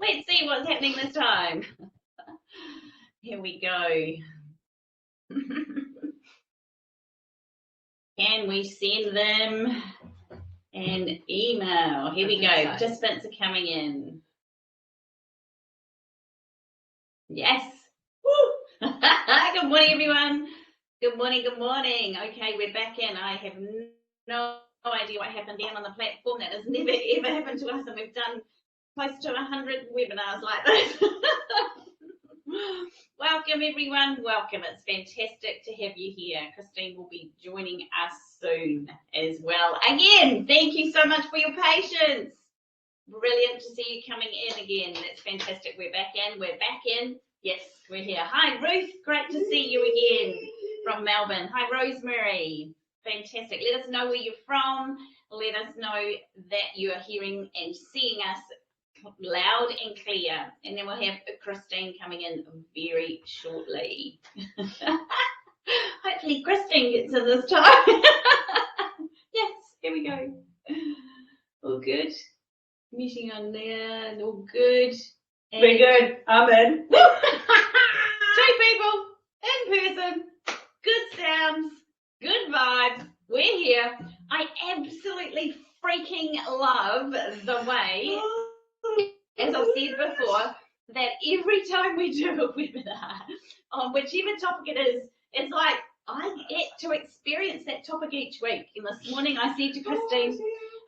Let's see what's happening this time. Here we go. Can we send them an email? Here we go. Participants are coming in. Yes. Woo! Good morning, everyone. Good morning, good morning. Okay, we're back in. I have no idea what happened down on the platform. That has never, ever happened to us, and we've done close to 100 webinars like this. Welcome, everyone. Welcome. It's fantastic to have you here. Christine will be joining us soon as well. Again, thank you so much for your patience. Brilliant to see you coming in again. That's fantastic. We're back in. We're back in. Yes, we're here. Hi, Ruth. Great to see you again from Melbourne. Hi, Rosemary. Fantastic. Let us know where you're from. Let us know that you are hearing and seeing us loud and clear. And then we'll have Christine coming in very shortly. Hopefully Christine gets in this time. Yes, here we go. All good. Meeting on there, and all good. And we're good. I'm in. 2 people in person. Good sounds, good vibes. We're here. I absolutely freaking love the way, as I've said before, that every time we do a webinar on whichever topic it is, it's like I get to experience that topic each week. And this morning I said to Christine,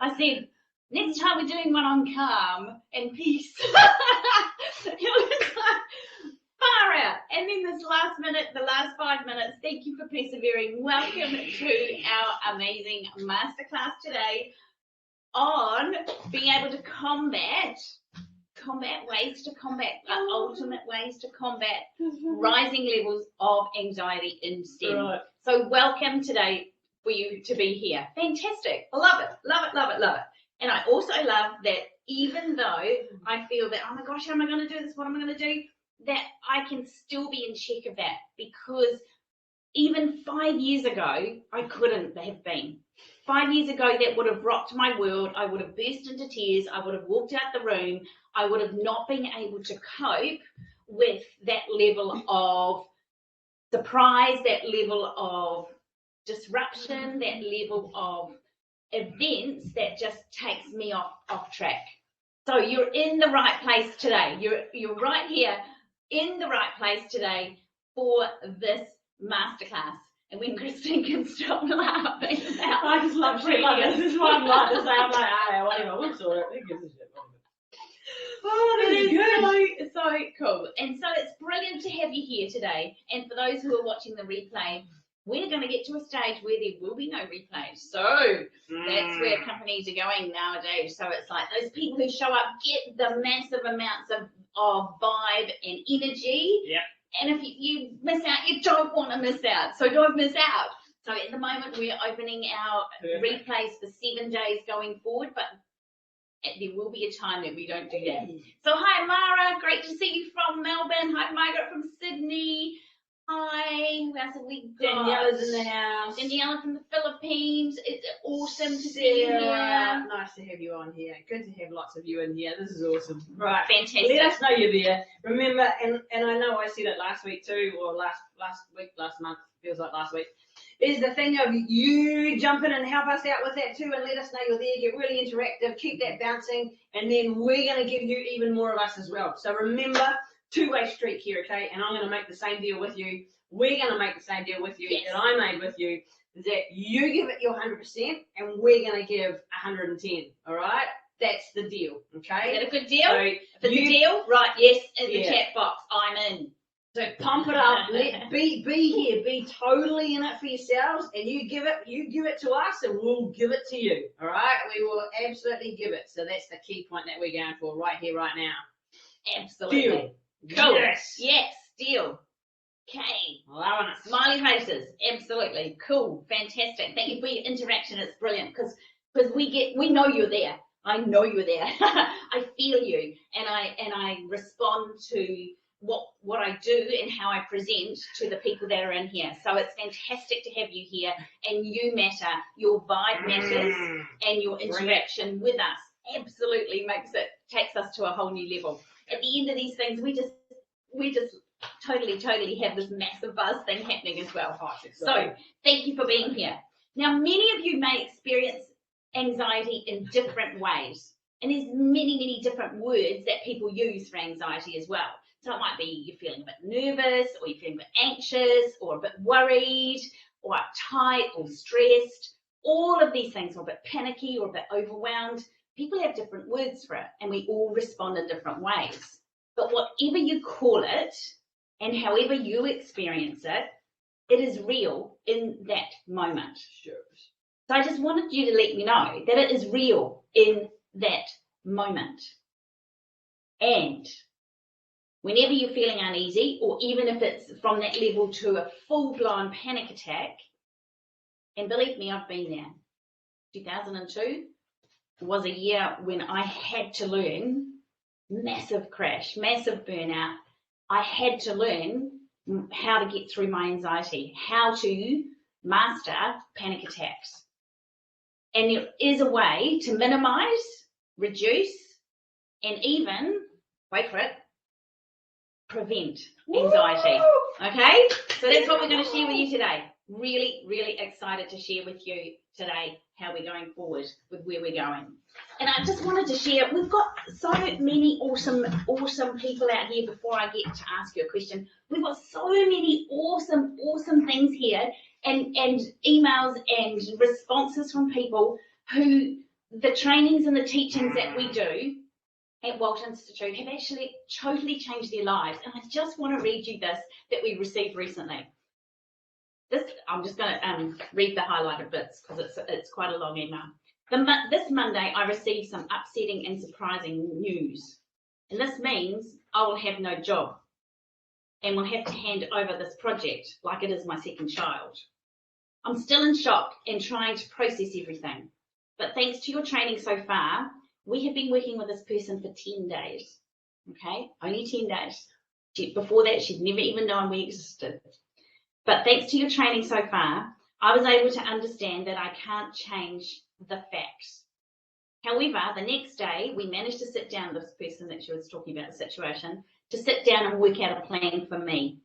I said, next time we're doing one on calm and peace. It was like far out. And then this last minute, the last 5 minutes, thank you for persevering. Welcome to our amazing masterclass today on being able to combat ways to combat, ultimate ways to combat rising levels of anxiety in STEM. Right. So welcome today for you to be here. Fantastic. I love it, love it, love it, love it. And I also love that even though I feel that, oh my gosh, how am I going to do this? What am I going to do? That I can still be in check of that, because even 5 years ago, I couldn't have been. 5 years ago, that would have rocked my world. I would have burst into tears. I would have walked out the room. I would have not been able to cope with that level of surprise, that level of disruption, that level of events that just takes me off track. So you're in the right place today. You're right here in the right place today for this masterclass. And when Christine can stop laughing, I just love shit like this. This is what I'm like to say. I'm like, ah, whatever, we'll sort it. Who gives a shit? Oh, that is good. So cool. And so it's brilliant to have you here today. And for those who are watching the replay, we're going to get to a stage where there will be no replays. So that's where companies are going nowadays. So it's like those people who show up get the massive amounts of vibe and energy. Yeah. And if you miss out, you don't want to miss out. So don't miss out. So at the moment, we're opening our replays for 7 days going forward, but there will be a time that we don't do that. So hi, Mara. Great to see you from Melbourne. Hi, Margaret from Sydney. Hi, who else have we got? Daniela's in the house. Daniela from the Philippines. It's awesome to see you here. Nice to have you on here. Good to have lots of you in here. This is awesome. Right, fantastic. Let us know you're there. Remember, and I know I said it last week too, or last month, feels like last week, is the thing of you jump in and help us out with that too, and let us know you're there. Get really interactive, keep that bouncing, and then we're going to give you even more of us as well. So remember, two-way street here, okay? And I'm going to make the same deal with you. We're going to make the same deal with you that I made with you, that you give it your 100% and we're going to give 110, all right? That's the deal, okay? Is that a good deal? So if it's a deal, right, yes, in the chat box, I'm in. So pump it up, be here, be totally in it for yourselves, and you give it to us and we'll give it to you, all right? We will absolutely give it. So that's the key point that we're going for right here, right now. Absolutely. Deal. Cool. Yes. Yes, deal. Okay. Loving it. Smiley faces. Absolutely. Cool. Fantastic. Thank you for your interaction. It's brilliant because we know you're there. I know you're there. I feel you, and I respond to what I do and how I present to the people that are in here. So it's fantastic to have you here, and you matter. Your vibe matters, and your interaction with us absolutely takes us to a whole new level. At the end of these things, we just totally have this massive buzz thing happening as well. So thank you for being here. Now, many of you may experience anxiety in different ways. And there's many different words that people use for anxiety as well. So it might be you're feeling a bit nervous, or you're feeling a bit anxious, or a bit worried, or uptight, or stressed. All of these things, or a bit panicky, or a bit overwhelmed. People have different words for it, and we all respond in different ways. But whatever you call it, and however you experience it, it is real in that moment. Sure. So I just wanted you to let me know that it is real in that moment. And whenever you're feeling uneasy, or even if it's from that level to a full-blown panic attack, and believe me, I've been there. 2002 was a year when I had to learn, massive crash, massive burnout. I had to learn how to get through my anxiety, how to master panic attacks. And there is a way to minimize, reduce, and even, wait for it, prevent anxiety. Okay? So that's what we're going to share with you today. Really excited to share with you today how we're going forward with where we're going. And I just wanted to share, we've got so many awesome people out here. Before I get to ask you a question, we've got so many awesome things here, and emails and responses from people who the trainings and the teachings that we do at Walt Institute have actually totally changed their lives. And I just want to read you this that we received recently. I'm just going to read the highlighted bits because it's quite a long email. This Monday, I received some upsetting and surprising news. And this means I will have no job and will have to hand over this project like it is my second child. I'm still in shock and trying to process everything. But thanks to your training so far, we have been working with this person for 10 days. Okay, only 10 days. Before that, she'd never even known we existed. But thanks to your training so far, I was able to understand that I can't change the facts. However, the next day, we managed to sit down with this person that she was talking about, the situation, to sit down and work out a plan for me.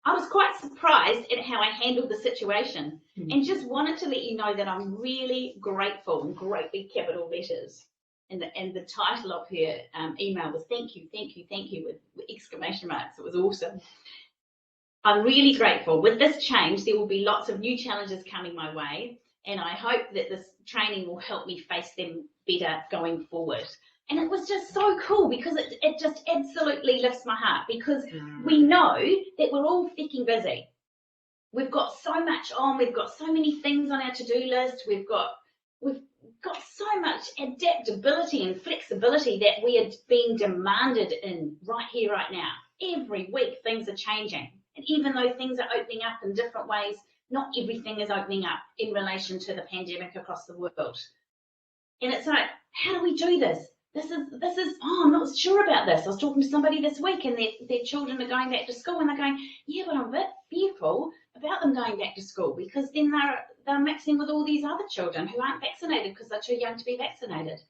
I was quite surprised at how I handled the situation and just wanted to let you know that I'm really grateful, in great big capital letters. And the title of her email was thank you with exclamation marks. It was awesome. I'm really grateful. With this change, there will be lots of new challenges coming my way, and I hope that this training will help me face them better going forward. And it was just so cool because it just absolutely lifts my heart, because we know that we're all freaking busy. We've got so much on, we've got so many things on our to-do list, we've got so much adaptability and flexibility that we are being demanded in right here, right now. Every week things are changing. And even though things are opening up in different ways, not everything is opening up in relation to the pandemic across the world. And it's like, how do we do this? This is, I'm not sure about this. I was talking to somebody this week and their children are going back to school, and they're going, yeah, but I'm a bit fearful about them going back to school, because then they're mixing with all these other children who aren't vaccinated because they're too young to be vaccinated.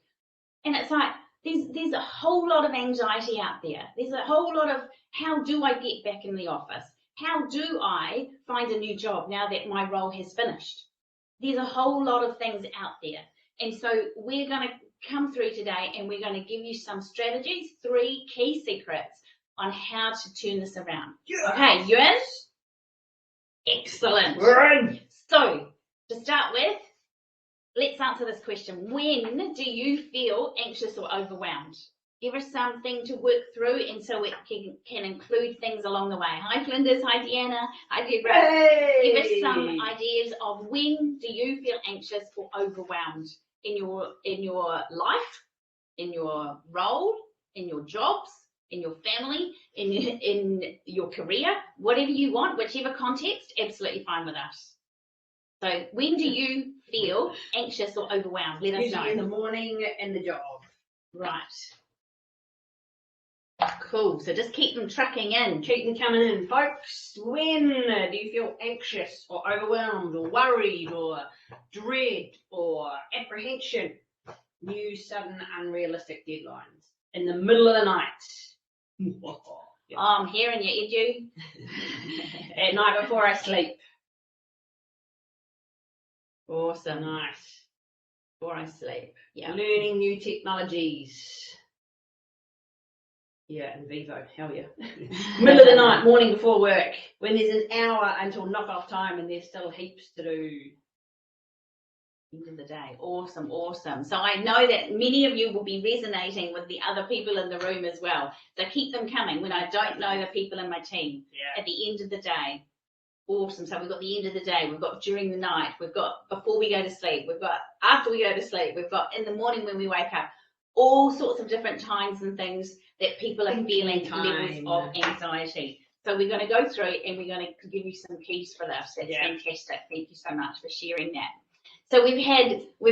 And it's like, there's a whole lot of anxiety out there. There's a whole lot of, how do I get back in the office? How do I find a new job now that my role has finished? There's a whole lot of things out there. And so we're going to come through today and we're going to give you some strategies, 3 key secrets on how to turn this around. Yeah. Okay, you in? Excellent. Right. So to start with, let's answer this question. When do you feel anxious or overwhelmed? Give us something to work through, and so it can include things along the way. Hi Flinders, hi Deanna, hi Deborah. Hey. Give us some ideas of when do you feel anxious or overwhelmed in your life, in your role, in your jobs, in your family, in your career, whatever you want, whichever context, absolutely fine with us. So when do you feel anxious or overwhelmed? Let us know. In the morning and the job. Right. Cool. So just keep them trucking in. Keep them coming in, folks. When do you feel anxious or overwhelmed or worried or dread or apprehension? new, sudden, unrealistic deadlines in the middle of the night. Oh, I'm hearing you, Edu. At night before I sleep. Awesome. Nice. Before I sleep. Yeah. Learning new technologies. Yeah, in vivo, hell yeah. Middle of the night, morning before work, when there's an hour until knock-off time and there's still heaps to do. End of the day. Awesome, awesome. So I know that many of you will be resonating with the other people in the room as well. So keep them coming when I don't know the people in my team. Yeah. At the end of the day. Awesome. So we've got the end of the day, we've got during the night, we've got before we go to sleep, we've got after we go to sleep, we've got in the morning when we wake up, all sorts of different times and things that people are feeling levels of anxiety. So we're going to go through and we're going to give you some keys for this. That's fantastic. Thank you so much for sharing that. So we've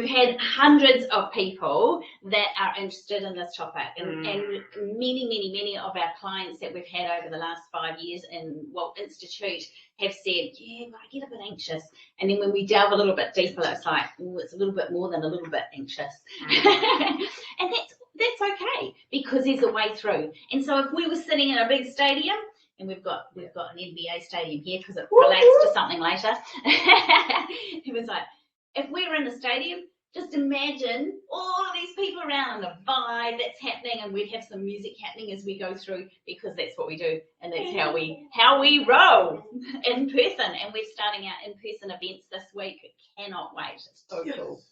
had hundreds of people that are interested in this topic, and many of our clients that we've had over the last 5 years in Institute have said, yeah, I get a bit anxious. And then when we delve a little bit deeper, it's like, oh, it's a little bit more than a little bit anxious. And that's okay, because there's a way through. And so if we were sitting in a big stadium, and we've got an NBA stadium here because it relates to something later. It was like, if we were in the stadium, just imagine all of these people around and the vibe that's happening, and we'd have some music happening as we go through, because that's what we do, and that's how we roll in person. And we're starting our in-person events this week. Cannot wait. It's so cool.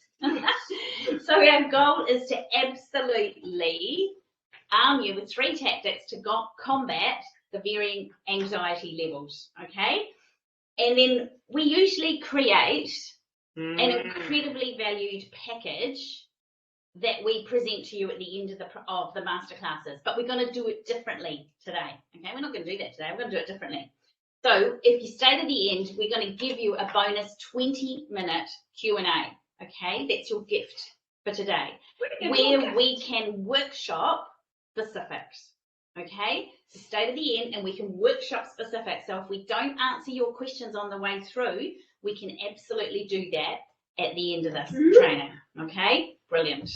So our goal is to absolutely arm you with 3 tactics to combat the varying anxiety levels. Okay, and then we usually create an incredibly valued package that we present to you at the end of the masterclasses, but we're going to do it differently today. Okay, we're not going to do that today. We're going to do it differently. So if you stay to the end, we're going to give you a bonus 20-minute Q&A. Okay, that's your gift for today, where we can workshop specifics. Okay, so stay to the end and we can workshop specifics. So if we don't answer your questions on the way through, we can absolutely do that at the end of this training. Okay, brilliant.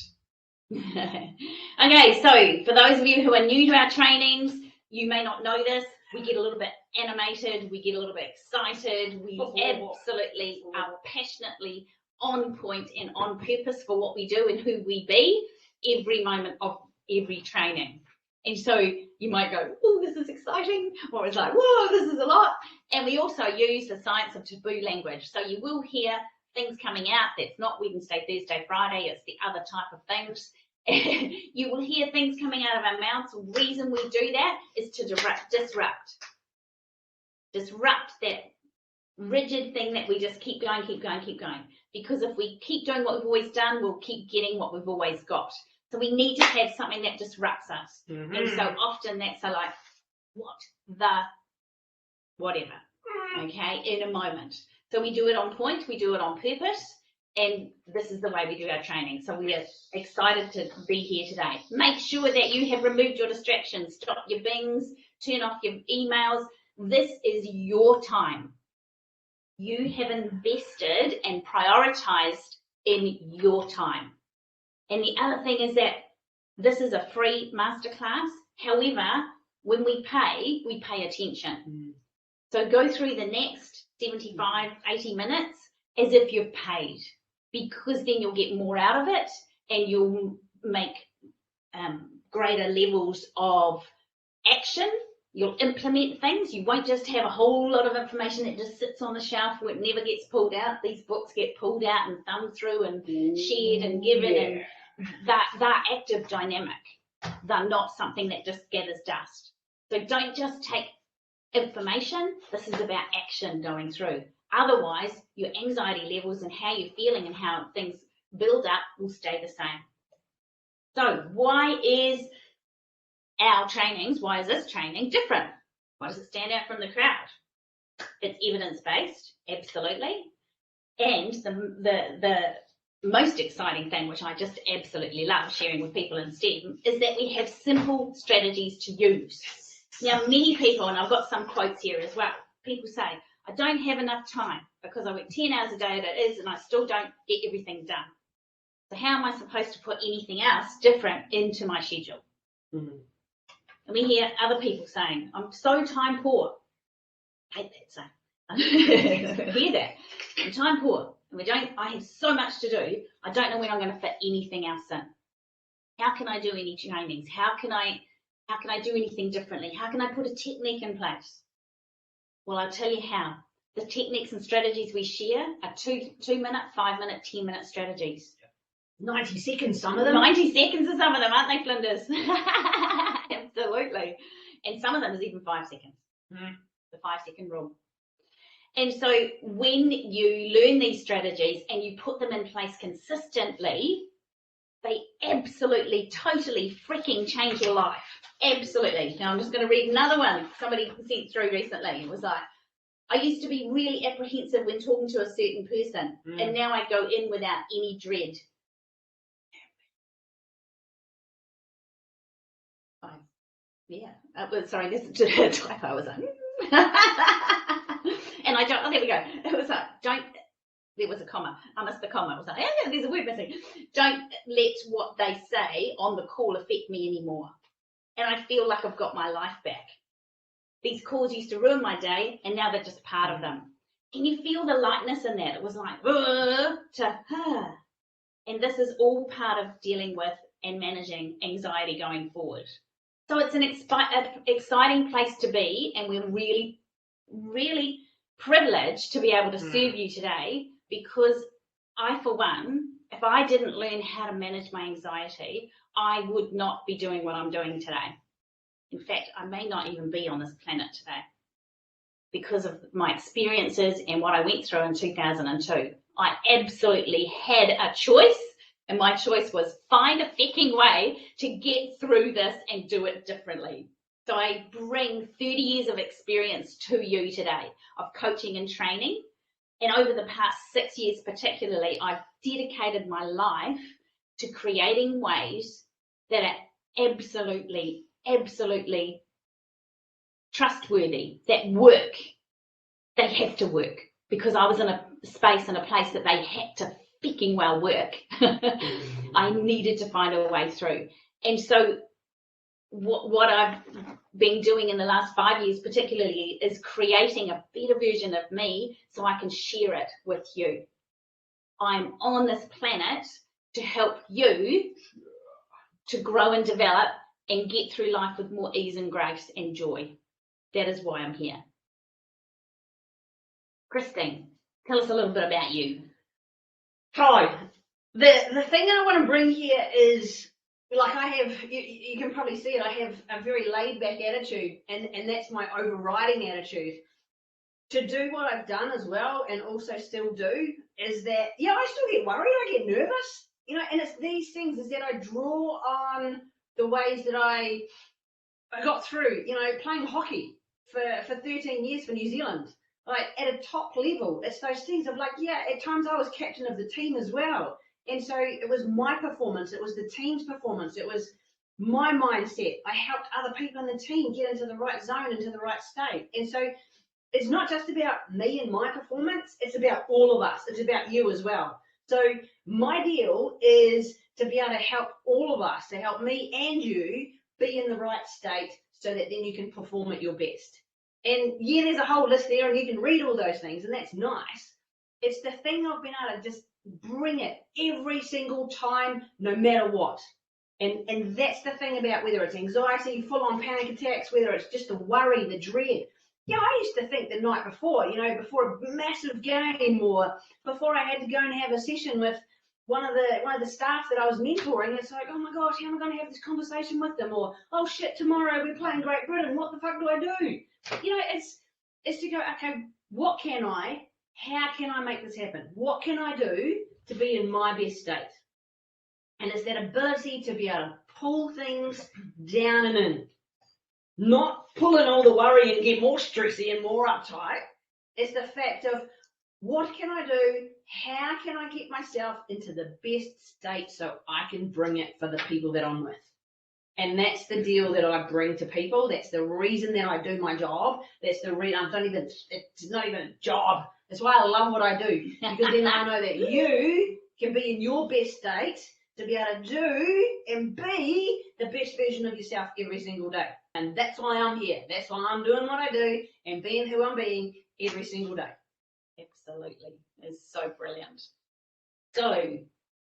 Okay, so for those of you who are new to our trainings, you may not know this, we get a little bit animated, we get a little bit excited, we absolutely are passionately on point and on purpose for what we do and who we be every moment of every training. And so you might go, oh, this is exciting, or it's like, whoa, this is a lot. And we also use the science of taboo language. So you will hear things coming out that's not Wednesday, Thursday, Friday, it's the other type of things. You will hear things coming out of our mouths. The reason we do that is to disrupt that rigid thing that we just keep going. Because if we keep doing what we've always done, we'll keep getting what we've always got. So we need to have something that disrupts us. And so often that's whatever, okay, in a moment. So we do it on point, we do it on purpose, and this is the way we do our training. So we are excited to be here today. Make sure that you have removed your distractions, stop your bings, turn off your emails. This is your time. You have invested and prioritized in your time. And the other thing is that this is a free masterclass. However, when we pay attention. So go through the next 75, 80 minutes as if you've paid, because then you'll get more out of it and you'll make greater levels of action. You'll implement things. You won't just have a whole lot of information that just sits on the shelf where it never gets pulled out. These books get pulled out and thumbed through and shared and given, and they're active, dynamic. They're not something that just gathers dust. So don't just take information. This is about action going through. Otherwise, your anxiety levels and how you're feeling and how things build up will stay the same. So why is this training different? Why does it stand out from the crowd? It's evidence-based, absolutely. And the most exciting thing, which I just absolutely love sharing with people in STEM, is that we have simple strategies to use. Now, many people, and I've got some quotes here as well, people say, I don't have enough time because I work 10 hours a day as it is and I still don't get everything done. So how am I supposed to put anything else different into my schedule? Mm. And we hear other people saying, I'm so time poor. I hate that saying. I hear that. I'm time poor. And I have so much to do, I don't know when I'm going to fit anything else in. How can I do any trainings? How can I do anything differently? How can I put a technique in place? Well, I'll tell you how. The techniques and strategies we share are 2-minute, 5-minute, 10-minute strategies. 90 seconds, some of them. 90 seconds are some of them, aren't they, Flinders? Absolutely. And some of them is even 5 seconds. The 5-second rule. And so when you learn these strategies and you put them in place consistently, they absolutely, totally freaking change your life. Absolutely. Now I'm just going to read another one somebody sent through recently. It was like, I used to be really apprehensive when talking to a certain person, and now I go in without any dread. Yeah. Sorry, this is a typo. I was like, and I don't. Oh, there we go. It was like, there was a comma. I missed the comma. I was like, yeah, there's a word missing. Don't let what they say on the call affect me anymore. And I feel like I've got my life back. These calls used to ruin my day, and now they're just part of them. Can you feel the lightness in that? It was like, and this is all part of dealing with and managing anxiety going forward. So it's an exciting place to be, and we're really, really privileged to be able to serve you today, because I, for one, if I didn't learn how to manage my anxiety, I would not be doing what I'm doing today. In fact, I may not even be on this planet today because of my experiences and what I went through in 2002. I absolutely had a choice, and my choice was find a fucking way to get through this and do it differently. So I bring 30 years of experience to you today of coaching and training. And over the past 6 years particularly, I've dedicated my life to creating ways that are absolutely trustworthy, that work. They have to work, because I was in a space and a place that they had to freaking well work. I needed to find a way through. And so what I've been doing in the last 5 years particularly is creating a better version of me so I can share it with you. I'm on this planet to help you to grow and develop and get through life with more ease and grace and joy. That is why I'm here. Christine, tell us a little bit about you. Hi. The thing that I want to bring here is, like, I have, you can probably see it, I have a very laid back attitude, and that's my overriding attitude. To do what I've done as well, and also still do, is that, yeah, I still get worried, I get nervous, and it's these things, is that I draw on the ways that I got through, playing hockey for 13 years for New Zealand, like at a top level. It's those things of like, yeah, at times I was captain of the team as well. And so it was my performance, it was the team's performance, it was my mindset. I helped other people in the team get into the right zone, into the right state. And so it's not just about me and my performance, it's about all of us. It's about you as well. So my deal is to be able to help all of us, to help me and you be in the right state so that then you can perform at your best. And yeah, there's a whole list there and you can read all those things, and that's nice. It's the thing I've been able to just bring it every single time, no matter what. And that's the thing about whether it's anxiety, full-on panic attacks, whether it's just the worry, the dread. Yeah, I used to think the night before, before a massive game, or before I had to go and have a session with one of the staff that I was mentoring, it's like, oh my gosh, how am I going to have this conversation with them? Or, oh shit, tomorrow we're playing Great Britain, what the fuck do I do? It's to go, okay, how can I make this happen? What can I do to be in my best state? And it's that ability to be able to pull things down and in. Not pulling all the worry and get more stressy and more uptight. It's the fact of, what can I do? How can I get myself into the best state so I can bring it for the people that I'm with? And that's the deal that I bring to people. That's the reason that I do my job. That's the reason it's not even a job. That's why I love what I do. Because then I know that you can be in your best state to be able to do and be the best version of yourself every single day. And that's why I'm here. That's why I'm doing what I do and being who I'm being every single day. Absolutely. It's so brilliant. So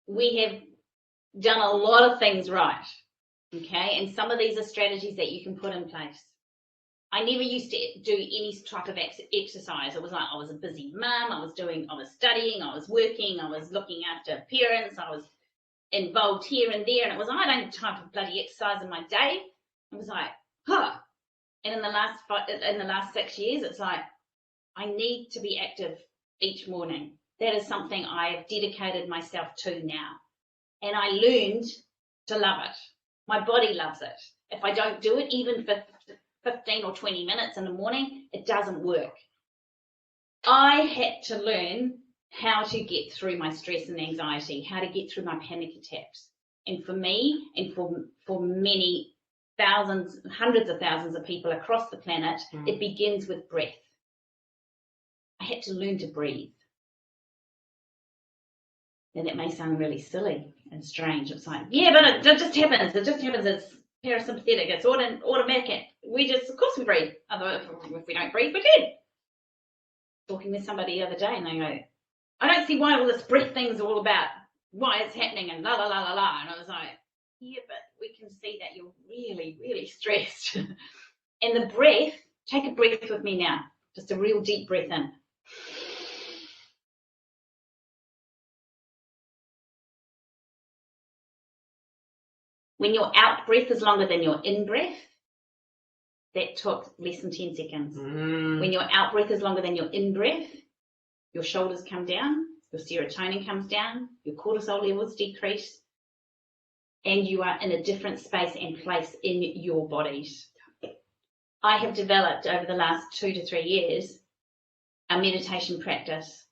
we have done a lot of things right. Okay, and some of these are strategies that you can put in place. I never used to do any type of exercise. It was like I was a busy mum, I was studying, I was working, I was looking after parents, I was involved here and there, and it was, I don't have time for bloody exercise in my day. It was like, huh. And in the last 6 years, it's like, I need to be active each morning. That is something I have dedicated myself to now. And I learned to love it. My body loves it. If I don't do it, even for 15 or 20 minutes in the morning, it doesn't work. I had to learn how to get through my stress and anxiety, how to get through my panic attacks. And for me, and for many thousands, hundreds of thousands of people across the planet, it begins with breath. I had to learn to breathe. And that may sound really silly and strange. It's like, yeah, but it just happens. It just happens. It's parasympathetic. It's automatic. Of course we breathe. Otherwise, if we don't breathe, we're dead. Talking with somebody the other day, and they go, I don't see why all this breath thing's all about, why it's happening, and la la la la la. And I was like, yeah, but we can see that you're really, really stressed. And the breath, take a breath with me now. Just a real deep breath in. When your out breath is longer than your in breath, that took less than 10 seconds. When your out breath is longer than your in breath, your shoulders come down, your serotonin comes down, your cortisol levels decrease, and you are in a different space and place in your bodies. I have developed over the last 2 to 3 years a meditation practice.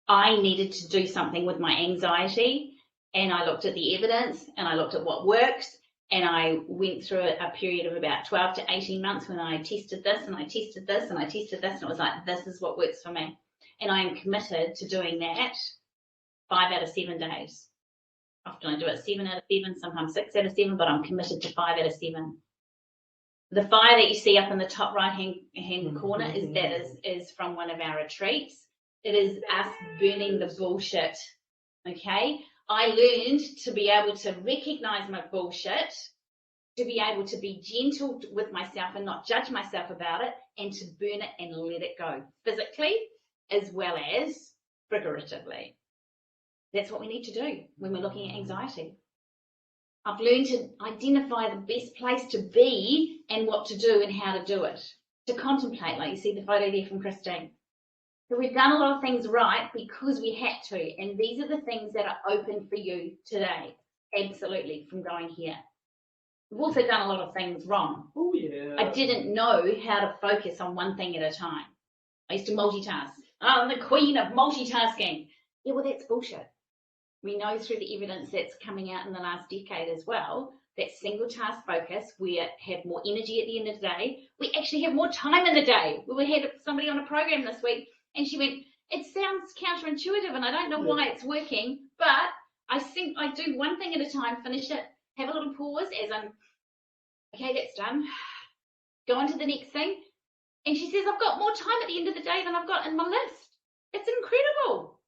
I needed to do something with my anxiety, and I looked at the evidence and I looked at what works, and I went through a period of about 12 to 18 months when I tested this and I tested this and I tested this, and it was like, this is what works for me. And I am committed to doing that 5 out of 7 days. Often I do it 7 out of 7, sometimes 6 out of 7, but I'm committed to 5 out of 7. The fire that you see up in the top right hand corner is from one of our retreats. It is us burning the bullshit. Okay? I learned to be able to recognize my bullshit, to be able to be gentle with myself and not judge myself about it, and to burn it and let it go, physically as well as figuratively. That's what we need to do when we're looking at anxiety. I've learned to identify the best place to be and what to do and how to do it. To contemplate, like you see the photo there from Christine. So we've done a lot of things right because we had to, and these are the things that are open for you today, absolutely, from going here. We've also done a lot of things wrong. Oh yeah. I didn't know how to focus on one thing at a time. I used to multitask. I'm the queen of multitasking. Yeah, well, that's bullshit. We know through the evidence that's coming out in the last decade as well, that single task focus, we have more energy at the end of the day. We actually have more time in the day. We had somebody on a program this week, and she went, it sounds counterintuitive and I don't know why it's working, but I think I do one thing at a time, finish it, have a little pause as I'm, okay, that's done. Go on to the next thing. And she says, I've got more time at the end of the day than I've got in my list. It's incredible.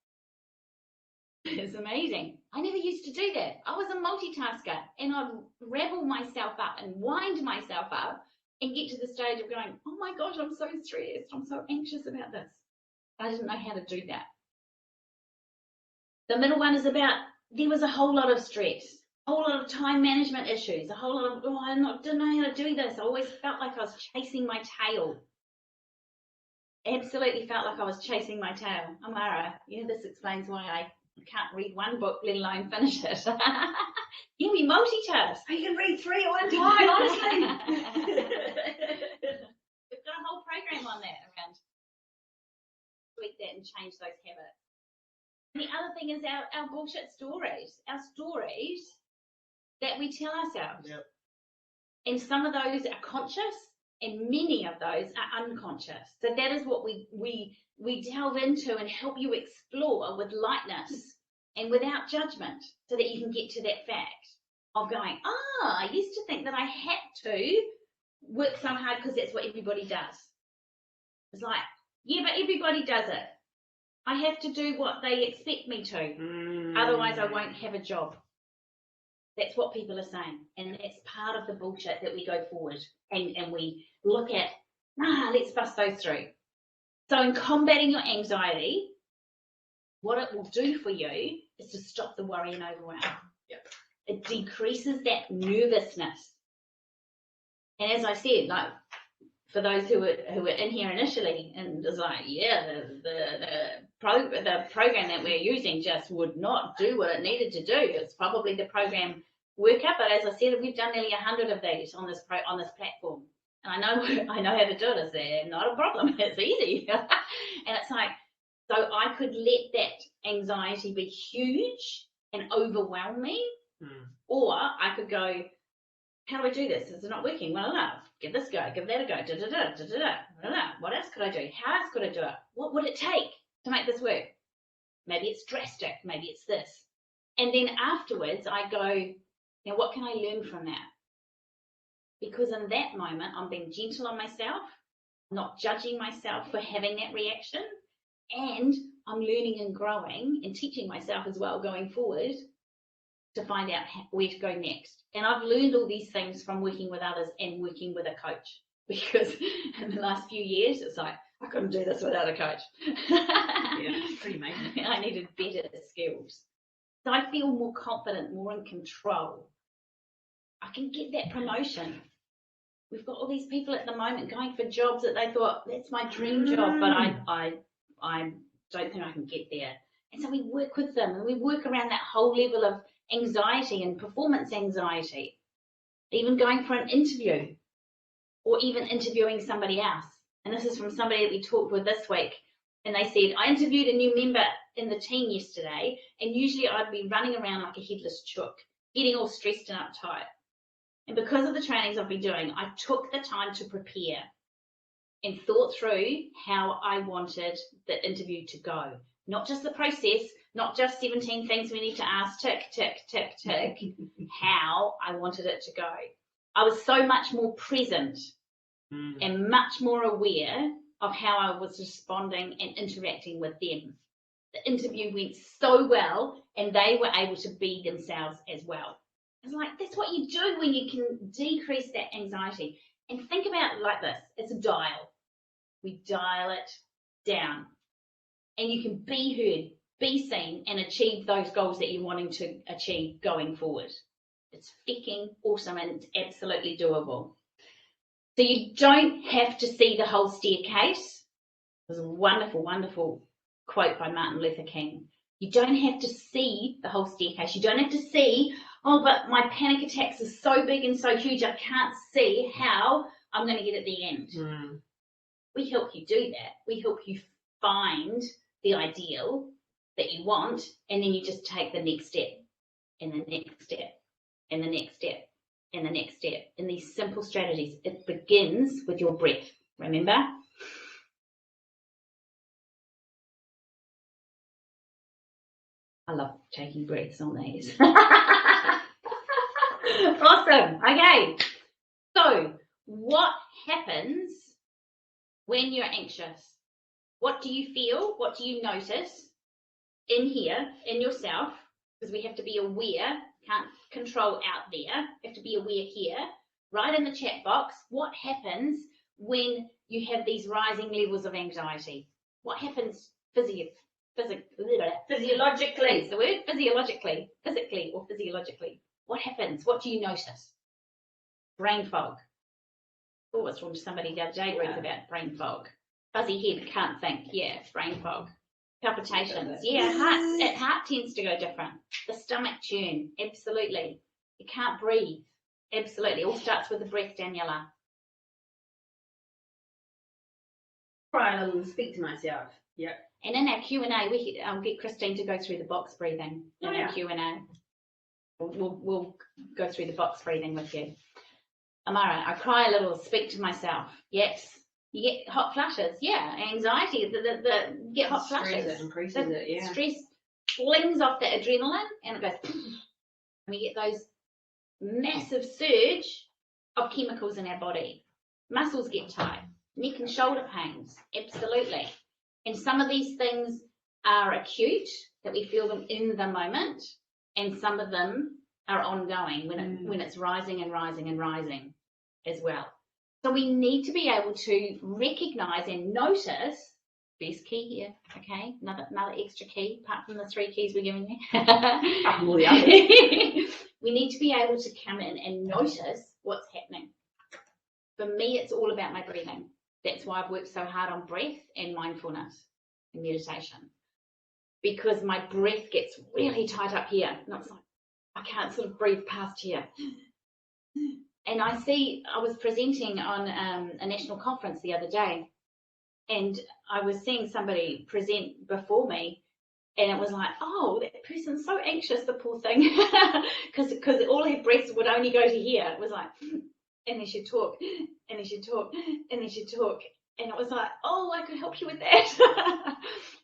It's amazing. I never used to do that. I was a multitasker, and I'd rabble myself up and wind myself up and get to the stage of going, oh my gosh, I'm so stressed. I'm so anxious about this. I didn't know how to do that. The middle one is about, there was a whole lot of stress, a whole lot of time management issues, a whole lot of, didn't know how to do this. I always felt like I was chasing my tail. Absolutely felt like I was chasing my tail. Amara, this explains why I can't read one book, let alone finish it. Yeah, we multitask. You can read 3 at one time, honestly. We've got a whole program on that around tweak that and change those habits. And the other thing is our bullshit stories, our stories that we tell ourselves. Yep. And some of those are conscious, and many of those are unconscious. So that is what we delve into and help you explore with lightness and without judgment, so that you can get to that fact of going, I used to think that I had to work so hard because that's what everybody does. It's like, yeah, but everybody does it. I have to do what they expect me to. Otherwise I won't have a job. That's what people are saying. And that's part of the bullshit that we go forward and we look at, let's bust those through. So in combating your anxiety, what it will do for you is to stop the worry and overwhelm. Yep. It decreases that nervousness. And as I said, like, for those who were in here initially, and it's like, yeah, the program that we're using just would not do what it needed to do. It's probably the program worker, but as I said, we've done nearly 100 of these on this platform, and I know how to do it. It's not a problem. It's easy, and it's like, so I could let that anxiety be huge and overwhelm me, or I could go, how do I do this? It's not working. Well enough. Give this a go. Give that a go. What else could I do? How else could I do it? What would it take to make this work? Maybe it's drastic. Maybe it's this. And then afterwards, I go, now what can I learn from that? Because in that moment, I'm being gentle on myself, not judging myself for having that reaction, and I'm learning and growing and teaching myself as well going forward to find out where to go next. And I've learned all these things from working with others and working with a coach, because in the last few years, it's like, I couldn't do this without a coach. Yeah, pretty amazing. I needed better skills. So I feel more confident, more in control. I can get that promotion. We've got all these people at the moment going for jobs that they thought, that's my dream job, but I don't think I can get there. And so we work with them, and we work around that whole level of anxiety and performance anxiety, even going for an interview or even interviewing somebody else. And this is from somebody that we talked with this week, and they said, I interviewed a new member in the team yesterday, and usually I'd be running around like a headless chook, getting all stressed and uptight. And because of the trainings I've been doing, I took the time to prepare and thought through how I wanted the interview to go. Not just the process, not just 17 things we need to ask, tick, tick, tick, tick, how I wanted it to go. I was so much more present and much more aware of how I was responding and interacting with them. The interview went so well, and they were able to be themselves as well. It's like, that's what you do when you can decrease that anxiety. And think about it like this. It's a dial. We dial it down. And you can be heard, be seen, and achieve those goals that you're wanting to achieve going forward. It's freaking awesome, and it's absolutely doable. So you don't have to see the whole staircase. There's a wonderful, wonderful quote by Martin Luther King. You don't have to see the whole staircase. You don't have to see, oh, but my panic attacks are so big and so huge, I can't see how I'm going to get at the end. We help you do that. We help you find the ideal that you want, and then you just take the next step, and the next step, and the next step, and the next step. In these simple strategies, it begins with your breath, remember? I love taking breaths on these. Awesome. Okay. So, what happens when you're anxious? What do you feel? What do you notice in here, in yourself? Because we have to be aware, can't control out there. We have to be aware here. Write in the chat box, what happens when you have these rising levels of anxiety? What happens physiologically? Is the word physiologically, physically or physiologically? What happens? What do you notice? Brain fog. Oh, it's from somebody the other day read about brain fog. Fuzzy head, can't think. Yeah, brain fog. Palpitations. Yeah, heart tends to go different. The stomach churn. Absolutely. You can't breathe. Absolutely. It all starts with the breath, Daniela. Cry a little and speak to myself. Yep. And in our Q&A, I'll get Christine to go through the box breathing in our Q&A. We'll go through the box breathing with you. Amara, I cry a little, speak to myself. Yes. You get hot flushes. Yeah. Anxiety, get hot flushes. It increases it, yeah. Stress flings off the adrenaline and it goes, and we get those massive surge of chemicals in our body. Muscles get tight, neck and shoulder pains, absolutely. And some of these things are acute, that we feel them in the moment, and some of them are ongoing when it's rising and rising and rising as well. So we need to be able to recognize and notice, best key here, okay, another extra key apart from the 3 keys we're giving you. We need to be able to come in and notice what's happening. For me, it's all about my breathing. That's why I've worked so hard on breath and mindfulness and meditation, because my breath gets really tight up here. And it's like, I can't sort of breathe past here. And I was presenting on a national conference the other day, and I was seeing somebody present before me, and it was like, oh, that person's so anxious, the poor thing, because all her breaths would only go to here. It was like, and then she'd talk, and then she'd talk, and then she'd talk. And it was like, oh, I could help you with that.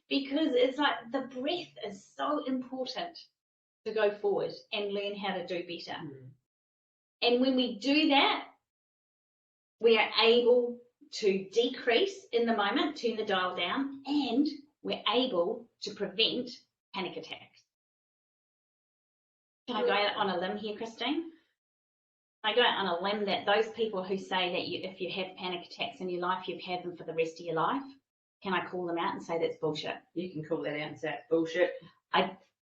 Because it's like the breath is so important to go forward and learn how to do better. And when we do that, we are able to decrease in the moment, turn the dial down, and we're able to prevent panic attacks. Can I go out on a limb here, Christine? I go out on a limb that those people who say that if you have panic attacks in your life, you've had them for the rest of your life, can I call them out and say that's bullshit? You can call that out and say it's bullshit.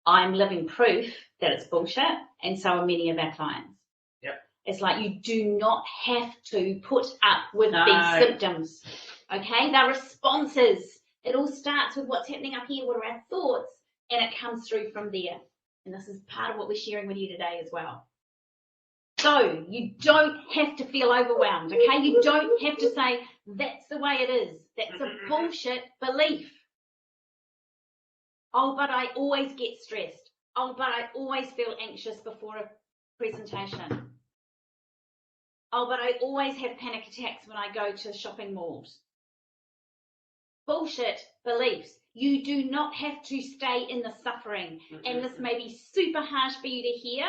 I'm living proof that it's bullshit, and so are many of our clients. Yep. It's like you do not have to put up with these symptoms, okay? They're responses. It all starts with what's happening up here, what are our thoughts, and it comes through from there. And this is part of what we're sharing with you today as well. So you don't have to feel overwhelmed, okay? You don't have to say, that's the way it is. That's a bullshit belief. Oh, but I always get stressed. Oh, but I always feel anxious before a presentation. Oh, but I always have panic attacks when I go to shopping malls. Bullshit beliefs. You do not have to stay in the suffering. And this may be super harsh for you to hear,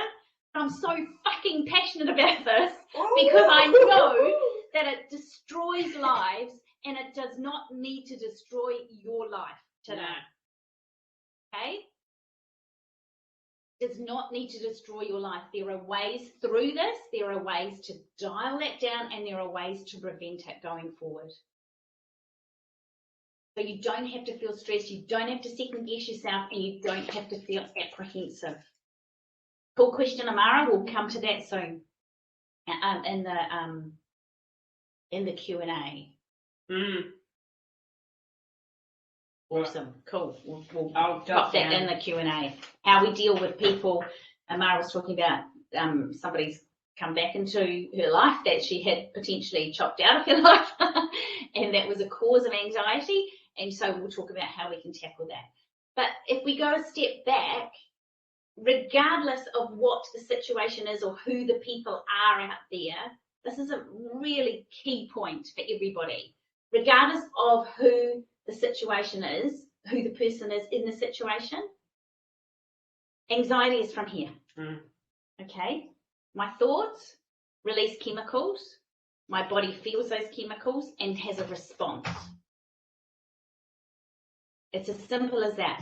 but I'm so fucking passionate about this because I know that it destroys lives, and it does not need to destroy your life today. Okay? It does not need to destroy your life. There are ways through this. There are ways to dial that down, and there are ways to prevent it going forward. So you don't have to feel stressed. You don't have to second guess yourself, and you don't have to feel apprehensive. Cool question, Amara. We'll come to that soon in the Q&A. Awesome, cool. We'll pop that in the Q&A. How we deal with people. Amara was talking about somebody's come back into her life that she had potentially chopped out of her life, and that was a cause of anxiety. And so we'll talk about how we can tackle that. But if we go a step back, regardless of what the situation is or who the people are out there, this is a really key point for everybody. Regardless of who the situation is, who the person is in the situation, anxiety is from here. Okay? My thoughts release chemicals, my body feels those chemicals and has a response. It's as simple as that.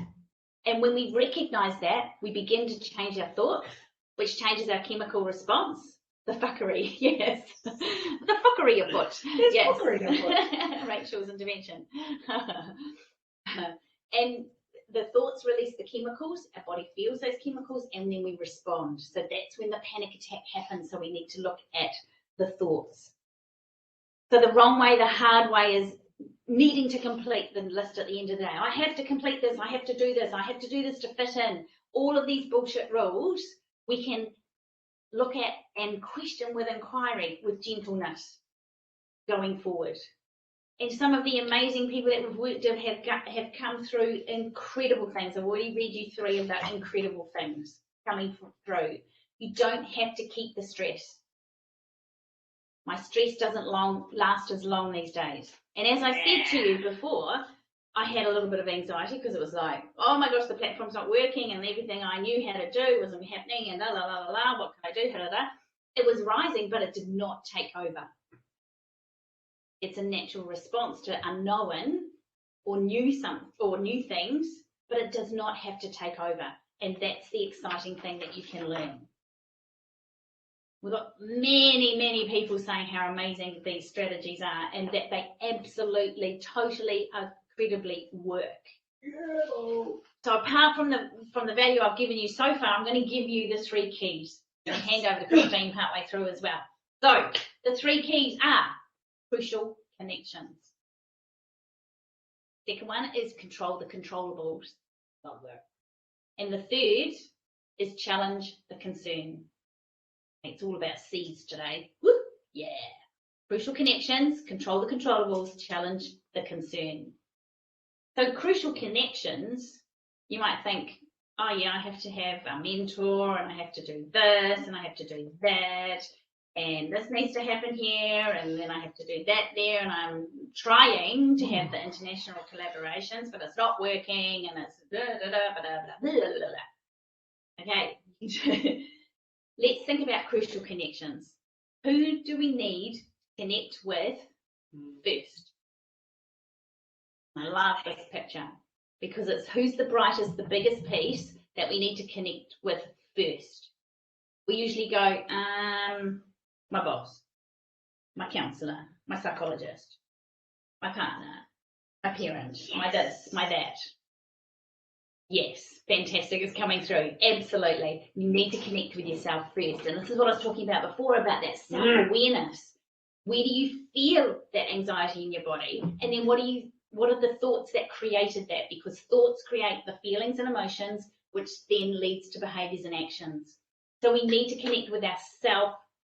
And when we recognize that, we begin to change our thoughts, which changes our chemical response. The fuckery, yes. The fuckery afoot. Yes. Fuckery afoot. Rachel's intervention. And the thoughts release the chemicals, our body feels those chemicals, and then we respond. So that's when the panic attack happens. So we need to look at the thoughts. So the wrong way, the hard way is needing to complete the list at the end of the day. I have to complete this, I have to do this, I have to do this to fit in. All of these bullshit rules, we can look at and question with inquiry, with gentleness going forward. And some of the amazing people that we've worked with have come through incredible things. I've already read you 3 of the incredible things coming through. You don't have to keep the stress. My stress doesn't last as long these days. And as I said to you before, I had a little bit of anxiety because it was like, oh my gosh, the platform's not working and everything I knew how to do wasn't happening and la la la la la, what can I do? Da, da, da. It was rising, but it did not take over. It's a natural response to unknown or new things, but it does not have to take over. And that's the exciting thing that you can learn. We've got many, many people saying how amazing these strategies are and that they absolutely, totally, incredibly work. Yeah. So apart from the value I've given you so far, I'm going to give you the 3 keys and hand over to Christine partway through as well. So the 3 keys are crucial connections. Second one is control the controllables. Love that. And the third is challenge the concern. It's all about C's today. Woo! Yeah. Crucial connections, control the controllables, challenge the concern. So crucial connections, you might think, oh yeah, I have to have a mentor and I have to do this and I have to do that and this needs to happen here and then I have to do that there and I'm trying to have the international collaborations but it's not working and it's okay. Let's think about crucial connections. Who do we need to connect with first? I love this picture because it's who's the brightest, the biggest piece that we need to connect with first. We usually go, my boss, my counsellor, my psychologist, my partner, my parent, my this, my that. Yes, fantastic, it's coming through. Absolutely. You need to connect with yourself first. And this is what I was talking about before, about that self-awareness. Where do you feel that anxiety in your body? And then what are the thoughts that created that? Because thoughts create the feelings and emotions, which then leads to behaviours and actions. So we need to connect with ourselves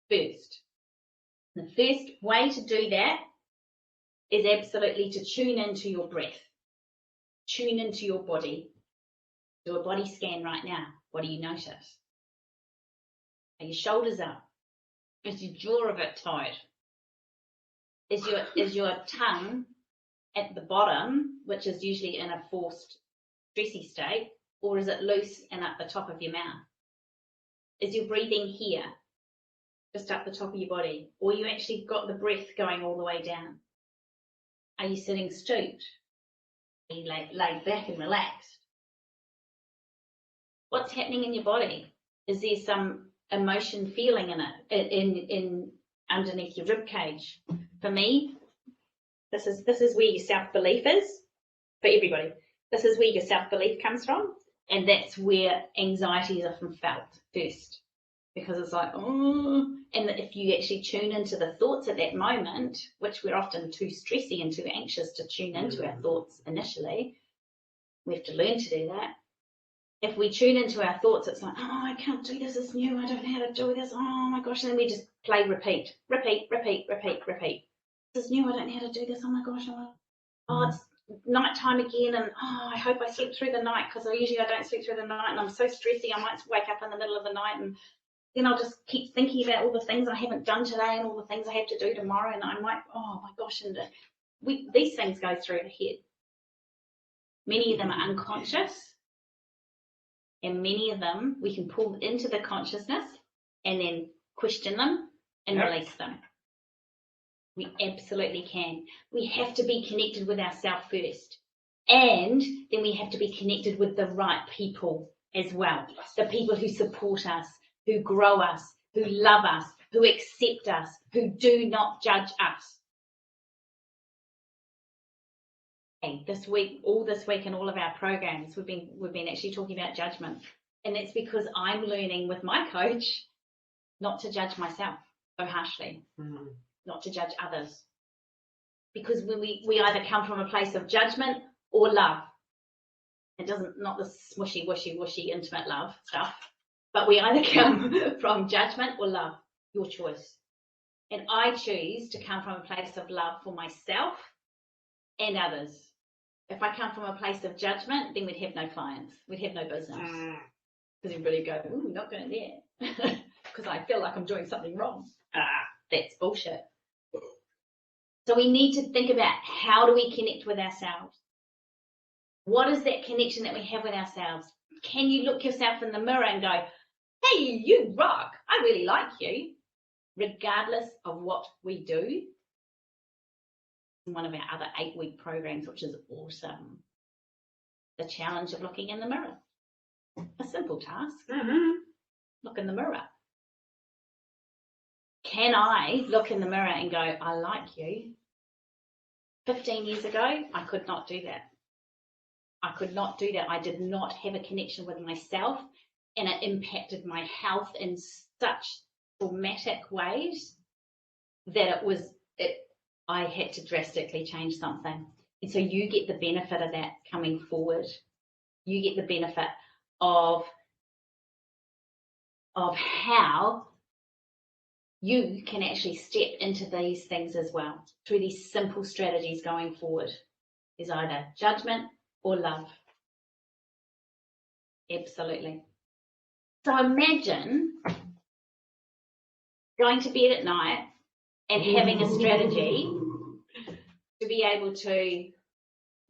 first. The first way to do that is absolutely to tune into your breath. Tune into your body. Do a body scan right now. What do you notice? Are your shoulders up? Is your jaw a bit tight? Is your tongue at the bottom, which is usually in a forced, stressy state, or is it loose and up the top of your mouth? Is your breathing here, just up the top of your body, or you actually got the breath going all the way down? Are you sitting stooped? Are you laid back and relaxed? What's happening in your body? Is there some emotion feeling in it, in underneath your rib cage? For me, this is where your self-belief is. For everybody, this is where your self-belief comes from, and that's where anxiety is often felt first, because it's like, oh, and if you actually tune into the thoughts at that moment, which we're often too stressy and too anxious to tune into our thoughts initially, we have to learn to do that. If we tune into our thoughts, it's like, oh, I can't do this, it's new, I don't know how to do this, oh my gosh, and then we just play repeat. This is new, I don't know how to do this, oh my gosh, oh, it's night time again, and oh, I hope I sleep through the night, because usually I don't sleep through the night, and I'm so stressy, I might wake up in the middle of the night, and then I'll just keep thinking about all the things I haven't done today, and all the things I have to do tomorrow, and I might, oh my gosh, and these things go through the head. Many of them are unconscious, and many of them we can pull into the consciousness and then question them and release them. We absolutely can. We have to be connected with ourselves first. And then we have to be connected with the right people as well. The people who support us, who grow us, who love us, who accept us, who do not judge us. This week in all of our programs, we've been actually talking about judgment, and that's because I'm learning with my coach not to judge myself so harshly, not to judge others, because when we either come from a place of judgment or love. It doesn't, not the smushy, wishy, intimate love stuff, but we either come from judgment or love. Your choice. And I choose to come from a place of love for myself and others. If I come from a place of judgment, then we'd have no clients, we'd have no business, because everybody would go, ooh, not going there, because I feel like I'm doing something wrong. That's bullshit. So we need to think about, how do we connect with ourselves? What is that connection that we have with ourselves? Can you look yourself in the mirror and go, hey, you rock, I really like you, regardless of what we do? One of our other 8-week programs, which is awesome. The challenge of looking in the mirror. A simple task. Look in the mirror. Can I look in the mirror and go, I like you? 15 years ago, I could not do that. I could not do that. I did not have a connection with myself, and it impacted my health in such traumatic ways that I had to drastically change something. And so you get the benefit of that coming forward. You get the benefit of how you can actually step into these things as well through these simple strategies going forward. There's either judgment or love. Absolutely. So imagine going to bed at night and having a strategy to be able to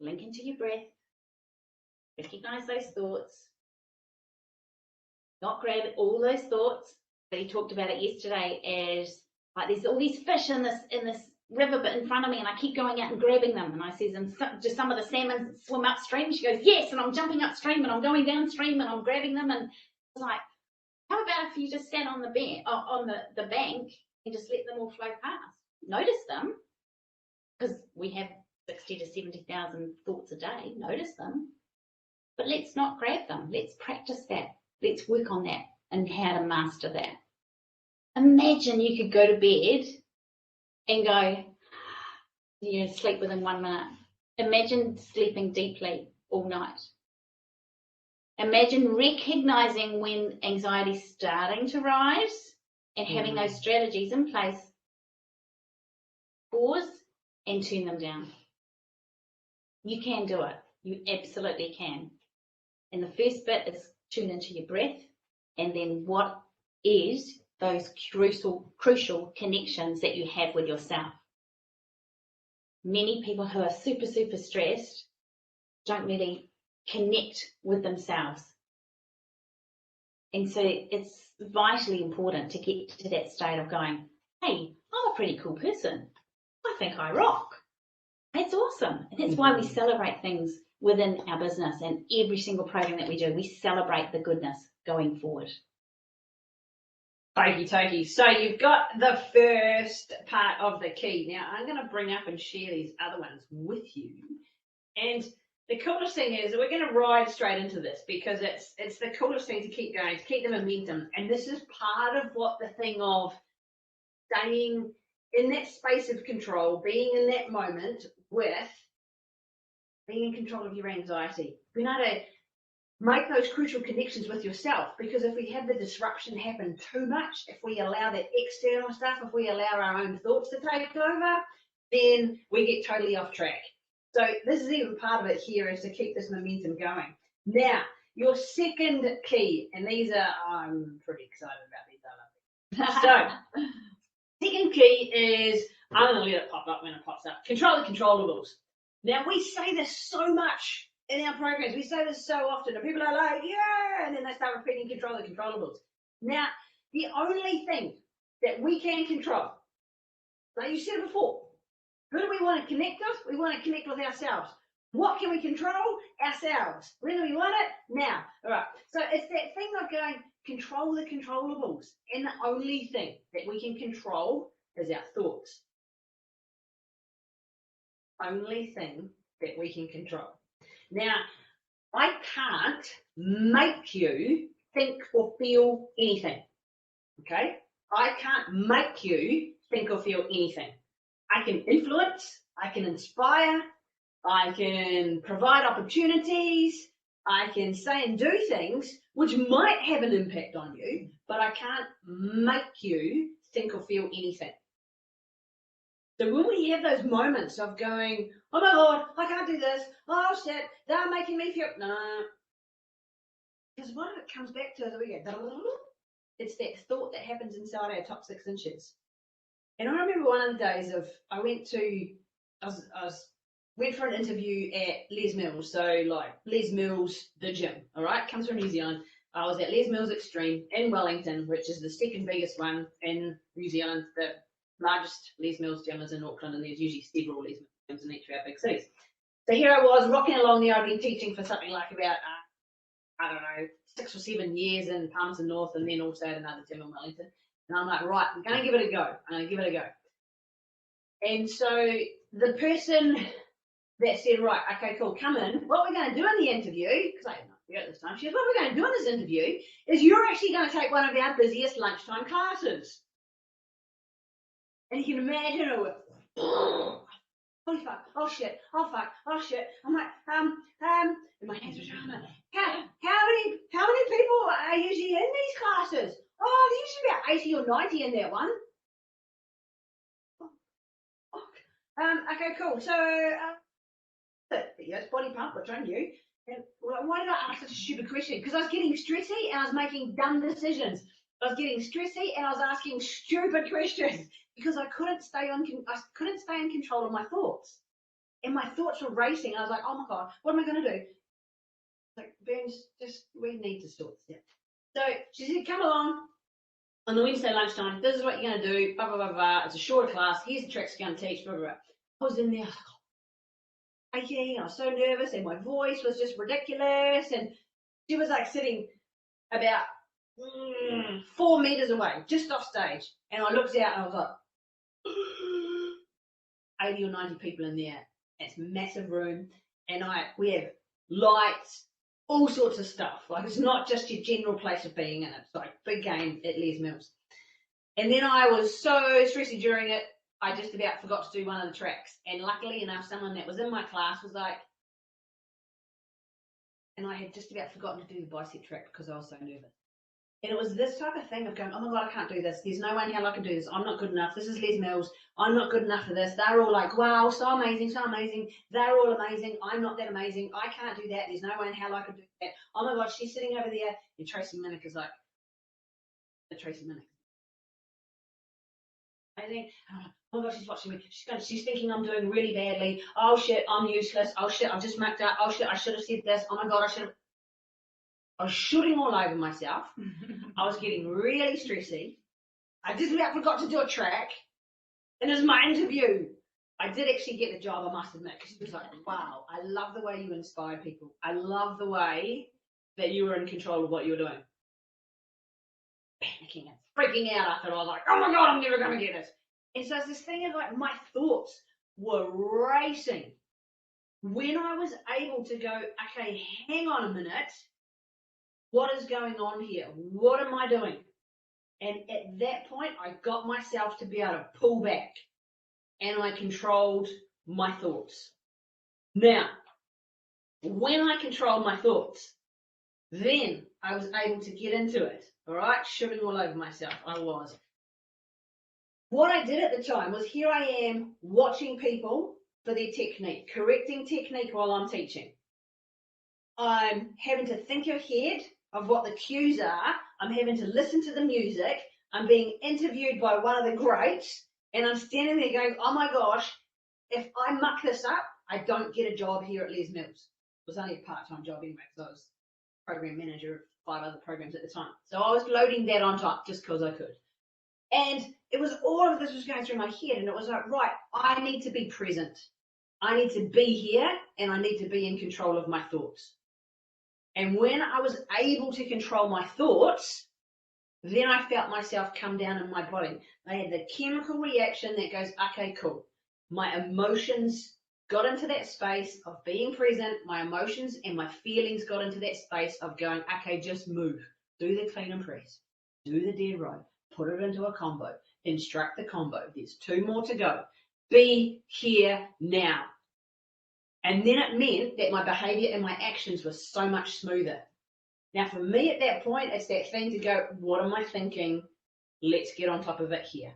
link into your breath, recognize those thoughts, not grab all those thoughts. But he talked about it yesterday as like there's all these fish in this river but in front of me, and I keep going out and grabbing them. And I says, and do some of the salmon swim upstream? She goes, yes, and I'm jumping upstream and I'm going downstream and I'm grabbing them. And it's like, how about if you just sat on the bank and just let them all flow past? Notice them, because we have 60 to 70,000 thoughts a day. Notice them, but let's not grab them. Let's practice that. Let's work on that and how to master that. Imagine you could go to bed and go, sleep within 1 minute. Imagine sleeping deeply all night. Imagine recognizing when anxiety is starting to rise and having those strategies in place. Pause and turn them down. You can do it. You absolutely can. And the first bit is tune into your breath, and then what is those crucial connections that you have with yourself. Many people who are super, super stressed don't really connect with themselves. And so it's vitally important to get to that state of going, hey, I'm a pretty cool person. I think I rock. That's awesome. And that's why we celebrate things within our business, and every single program that we do, we celebrate the goodness going forward. Okie dokie. So you've got the first part of the key. Now I'm going to bring up and share these other ones with you. And the coolest thing is we're going to ride straight into this because it's the coolest thing to keep going, to keep the momentum. And this is part of what the thing of staying in that space of control, being in that moment with being in control of your anxiety. Being able to make those crucial connections with yourself, because if we have the disruption happen too much, if we allow that external stuff, if we allow our own thoughts to take over, then we get totally off track. So this is even part of it here, is to keep this momentum going. Now, your second key, and these are, I'm pretty excited about these, I love them. So, second key is, I'm going to let it pop up when it pops up. Control the controllables. Now, we say this so much in our programs. We say this so often, and people are like, yeah, and then they start repeating control the controllables. Now, the only thing that we can control, like you said before, who do we want to connect with? We want to connect with ourselves. What can we control? Ourselves. When do we want it? Now. All right. So it's that thing of going, control the controllables. And the only thing that we can control is our thoughts. Only thing that we can control. Now, I can't make you think or feel anything. Okay? I can't make you think or feel anything. I can influence, I can inspire, I can provide opportunities, I can say and do things which might have an impact on you, but I can't make you think or feel anything. So when we have those moments of going, oh my God, I can't do this, oh shit, they're making me feel, no. Because what it comes back to is we go, it's that thought that happens inside our top 6 inches. And I remember one of the days of, I was went for an interview at Les Mills. So like Les Mills, the gym, all right, comes from New Zealand. I was at Les Mills Extreme in Wellington, which is the second biggest one in New Zealand. The largest Les Mills gym is in Auckland, and there's usually several Les Mills gyms in each of our big cities. So here I was rocking along there. I've been teaching for something like about, I don't know, 6 or 7 years in Palmerston North, and then also at another gym in Wellington. And I'm like, right, I'm going to give it a go. I'm going to give it a go. And so the person that said, right, okay, cool, come in. What we're going to do in the interview, because I didn't know at this time, she goes, what we're going to do in this interview is you're actually going to take one of our busiest lunchtime classes. And you can imagine it went, holy fuck, oh shit, oh fuck, oh shit. I'm like, and my hands were trying to, how many people are usually in these classes? Oh, there's usually about 80 or 90 in that one. Okay, cool. So, yes, body pump, which I knew. And why did I ask such a stupid question? Because I was getting stressy and I was making dumb decisions. I was getting stressy and I was asking stupid questions because I couldn't stay in control of my thoughts. And my thoughts were racing. I was like, oh my God, what am I going to do? Like, Burns, we need to sort this out. So she said, come along on the Wednesday lunchtime. This is what you're going to do. Blah, blah, blah, blah. It's a shorter class. Here's the tricks you're going to teach. Blah, blah, blah. I was in there. I was so nervous and my voice was just ridiculous, and she was like sitting about 4 meters away, just off stage, and I looked out and I was like 80 or 90 people in there. It's a massive room, and we have lights, all sorts of stuff. Like, it's not just your general place of being in it. It's like big game at Les Mills. And then I was so stressy during it, I just about forgot to do one of the tracks. And luckily enough, someone that was in my class was like, and I had just about forgotten to do the bicep track because I was so nervous. And it was this type of thing of going, oh my God, I can't do this. There's no way in hell I can do this. I'm not good enough. This is Les Mills. I'm not good enough for this. They're all like, wow, so amazing, so amazing. They're all amazing. I'm not that amazing. I can't do that. There's no way in hell I can do that. Oh my God, she's sitting over there. And Tracy Minnick is like, Tracy Minnick. Amazing. Oh my God, she's watching me. She's thinking I'm doing really badly. Oh shit, I'm useless. Oh shit, I've just mucked up. Oh shit, I should have said this. Oh my God, I was shooting all over myself. I was getting really stressy. I just about forgot to do a track. And it was my interview. I did actually get the job, I must admit, because she was like, wow, I love the way you inspire people. I love the way that you were in control of what you were doing. Panicking and freaking out after I was like, oh my God, I'm never going to get it. And so it's this thing of like, my thoughts were racing. When I was able to go, okay, hang on a minute. What is going on here? What am I doing? And at that point, I got myself to be able to pull back and I controlled my thoughts. Now, when I controlled my thoughts, then I was able to get into it. All right, shooting all over myself. I was. What I did at the time was, here I am watching people for their technique, correcting technique while I'm teaching. I'm having to think ahead of what the cues are. I'm having to listen to the music. I'm being interviewed by one of the greats, and I'm standing there going, oh my gosh, if I muck this up, I don't get a job here at Les Mills. It was only a part-time job anyway, because I was program manager of 5 other programs at the time. So I was loading that on top just because I could. And it was, all of this was going through my head, and it was like, right, I need to be present. I need to be here, and I need to be in control of my thoughts. And when I was able to control my thoughts, then I felt myself come down in my body. I had the chemical reaction that goes, okay, cool. My emotions got into that space of being present. My emotions and my feelings got into that space of going, okay, just move. Do the clean and press. Do the dead row. Put it into a combo. Instruct the combo. There's 2 more to go. Be here now. And then it meant that my behavior and my actions were so much smoother. Now, for me at that point, it's that thing to go, what am I thinking? Let's get on top of it here.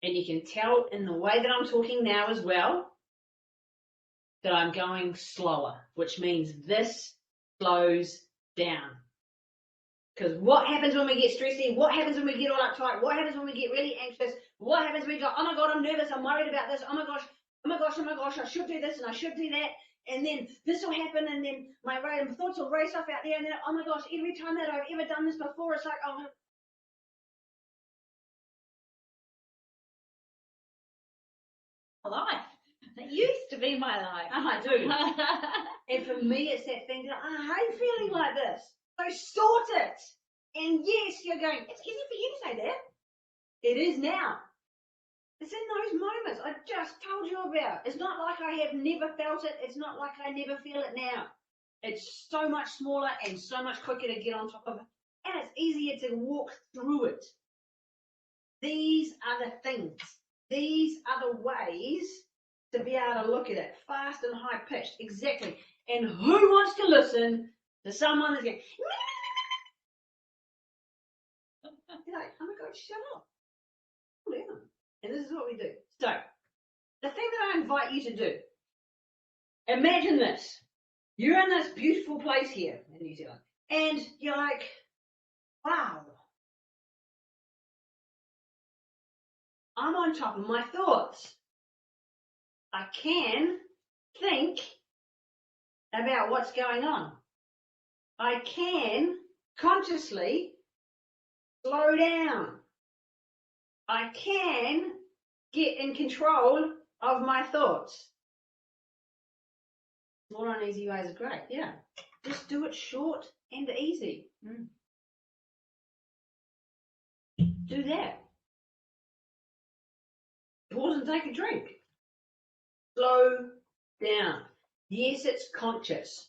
And you can tell in the way that I'm talking now as well that I'm going slower, which means this slows down. Because what happens when we get stressy? What happens when we get all uptight? What happens when we get really anxious? What happens when we go, oh my God, I'm nervous, I'm worried about this, oh my gosh, gosh, I should do this and I should do that. And then this will happen, and then my thoughts will race off out there, and then, oh my gosh, every time that I've ever done this before, it's like, oh, life. It used to be my life. I do. And for me, it's that thing that I hate feeling like this. So sort it. And yes, you're going, it's easy for you to say that. It is now. It's in those moments I just told you about. It's not like I have never felt it. It's not like I never feel it now. It's so much smaller and so much quicker to get on top of it. And it's easier to walk through it. These are the things. These are the ways to be able to look at it. Fast and high pitched. Exactly. And who wants to listen to someone that's going, you're like, oh my God, shut up. Cool down. And this is what we do. So, the thing that I invite you to do, imagine this. You're in this beautiful place here in New Zealand, and you're like, wow, I'm on top of my thoughts. I can think about what's going on. I can consciously slow down. I can get in control of my thoughts. Small and easy ways are great, yeah. Just do it short and easy. Do that. Pause and take a drink. Slow down. Yes, it's conscious.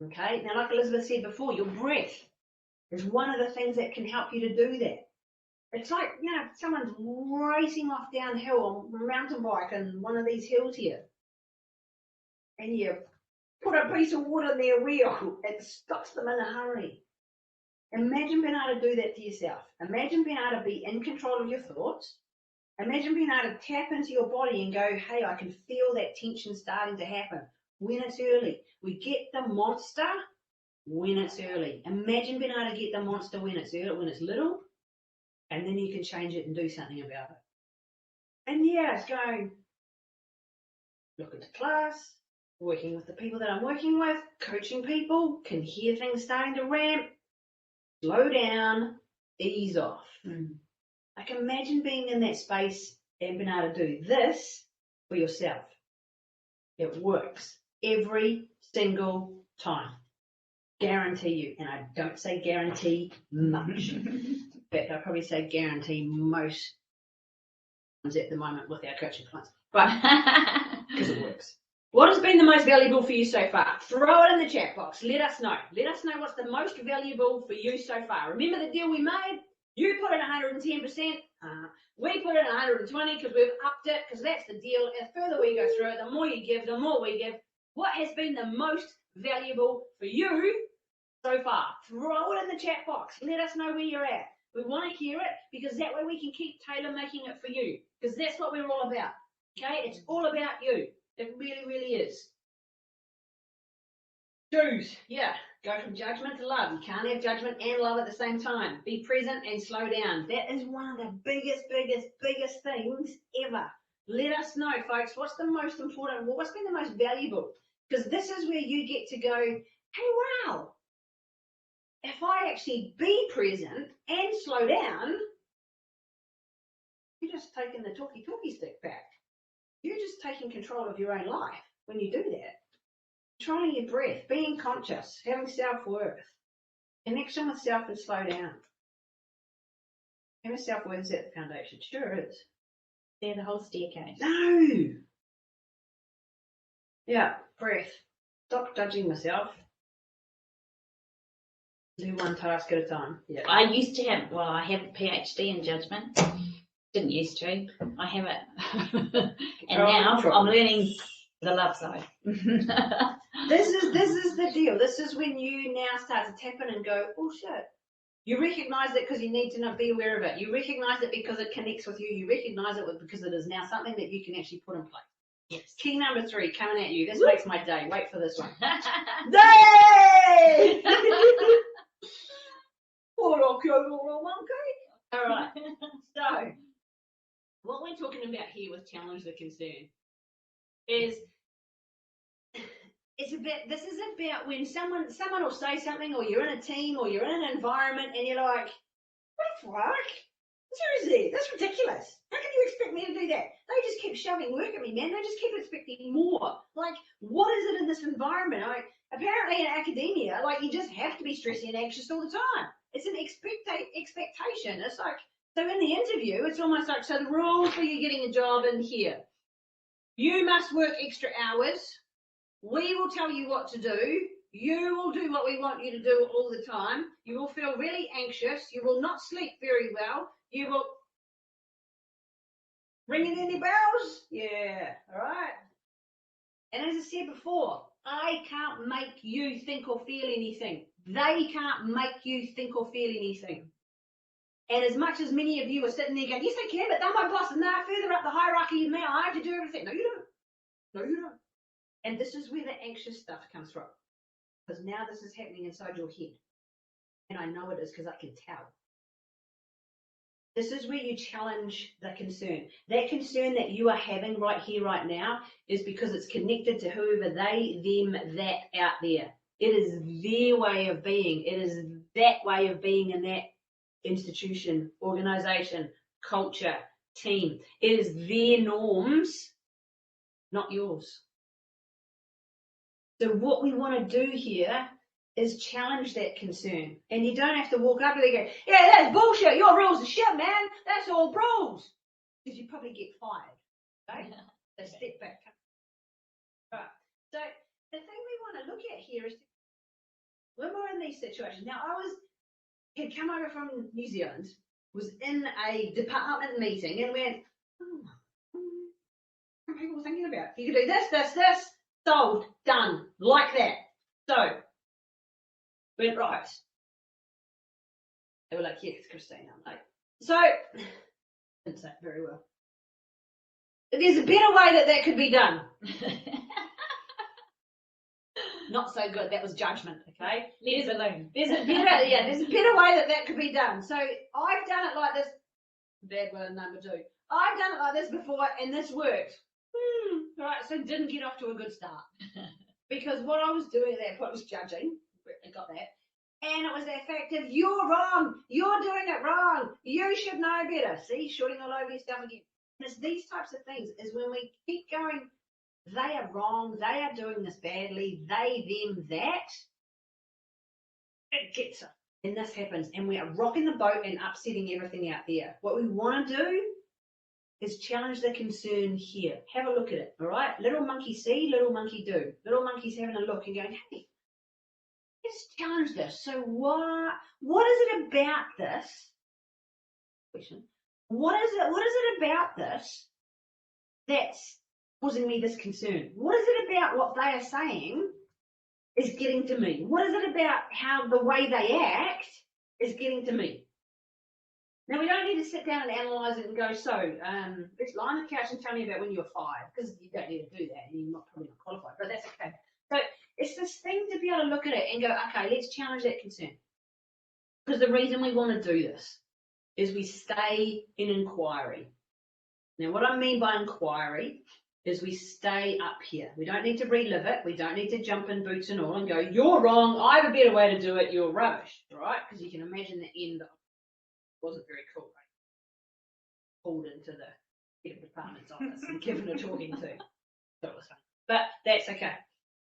Okay, now like Elizabeth said before, your breath is one of the things that can help you to do that. It's like, you know, someone's racing off downhill on a mountain bike in one of these hills here. And you put a piece of wood in their wheel, it stops them in a hurry. Imagine being able to do that to yourself. Imagine being able to be in control of your thoughts. Imagine being able to tap into your body and go, hey, I can feel that tension starting to happen when it's early. We get the monster when it's early. Imagine being able to get the monster when it's early, when it's little, and then you can change it and do something about it. And yeah, it's going, look at the class, working with the people that I'm working with, coaching people, can hear things starting to ramp, slow down, ease off. Like imagine being in that space and being able to do this for yourself. It works every single time. Guarantee you. And I don't say guarantee much. In fact, I probably say guarantee most times at the moment with our coaching clients. But because it works. What has been the most valuable for you so far? Throw it in the chat box. Let us know. Let us know what's the most valuable for you so far. Remember the deal we made? You put in 110%. We put in 120 because we've upped it, because that's the deal. The further we go through it, the more you give, the more we give. What has been the most valuable for you so far? Throw it in the chat box. Let us know where you're at. We want to hear it because that way we can keep tailor making it for you, because that's what we're all about. Okay? It's all about you. It really, really is. Choose. Yeah. Go from judgment to love. You can't have judgment and love at the same time. Be present and slow down. That is one of the biggest things ever. Let us know, folks, what's the most important, what's been the most valuable? Because this is where you get to go, hey, wow, if I actually be present and slow down, you're just taking the talkie stick back. You're just taking control of your own life when you do that. Controlling your breath, being conscious, having self-worth, connection with self and slow down. Having self-worth is at the foundation. Sure is. They're the whole staircase. No! Yeah, breath. Stop judging myself. Do one task at a time. Yeah. I used to have, well, I have a PhD in judgment. Didn't used to. I have it. And now I'm learning the love side. This is the deal. This is when you now start to tap in and go, oh shit. You recognize it because you need to not be aware of it. You recognize it because it connects with you. You recognize it because it is now something that you can actually put in place. Yes. Key number 3 coming at you. This makes my day. Wait for this one. Day! All right. So, what we're talking about here with challenge the concern. is this is about when someone will say something, or you're in a team, or you're in an environment, and you're like, what the fuck? Seriously, that's ridiculous. How can you expect me to do that? They just keep shoving work at me, man. They just keep expecting more. Like, what is it in this environment? Like, apparently in academia, like, you just have to be stressy and anxious all the time. It's an expectation. It's like, so in the interview, it's almost like, so the rules for you getting a job in here. You must work extra hours. We will tell you what to do. You will do what we want you to do all the time. You will feel really anxious. You will not sleep very well. You will... Ringing any bells? Yeah, all right. And as I said before, I can't make you think or feel anything. They can't make you think or feel anything. And as much as many of you are sitting there going, yes, I can, but they're my boss, and they're further up the hierarchy than me, I have to do everything. No, you don't. No, you don't. And this is where the anxious stuff comes from. Because now this is happening inside your head. And I know it is because I can tell. This is where you challenge the concern. That concern that you are having right here, right now, is because it's connected to whoever they, them, that out there. It is their way of being. It is that way of being in that institution, organization, culture, team. It is their norms, not yours. So what we want to do here is challenge that concern. And you don't have to walk up and go, yeah, that's bullshit. Your rules are shit, man. That's all rules. Because you probably get fired. Okay? So step back. Right. So the thing we want to look at here is when we're in these situations. Now, had come over from New Zealand, was in a department meeting, and went, what are people thinking about? You can do this, solved, done, like that. So, went right. They were like, yes, Christina, mate. So, didn't say it very well. But there's a better way that could be done. Not so good. That was judgment. Okay. Leave it alone. There's a better way that could be done. So I've done it like this. Bad word number 2. I've done it like this before, and this worked. Right. So didn't get off to a good start because what I was doing at that point was judging. I got that. And it was that fact of, you're wrong, you're doing it wrong, you should know better. See, shooting all over yourself again. And it's these types of things is when we keep going, they are wrong, they are doing this badly, they, them, that, it gets us. And this happens, and we are rocking the boat and upsetting everything out there. What we want to do is challenge the concern here. Have a look at it, all right? Little monkey see, little monkey do. Little monkey's having a look and going, hey, let's challenge this. So what is it about this question? What is it about this that's causing me this concern? What is it about what they are saying is getting to me? What is it about how the way they act is getting to me? Now, we don't need to sit down and analyze it and go, so let's lie on the couch and tell me about when you were 5, because you don't need to do that, and you're probably not qualified, but that's okay. So it's this thing to be able to look at it and go, okay, let's challenge that concern. Because the reason we want to do this is we stay in inquiry. Now, what I mean by inquiry is we stay up here. We don't need to relive it. We don't need to jump in boots and all and go, you're wrong, I have a better way to do it, you're rubbish, right? Because you can imagine the end wasn't very cool, right? Pulled into the head of department's office and given a talking to. That was fun. But that's okay.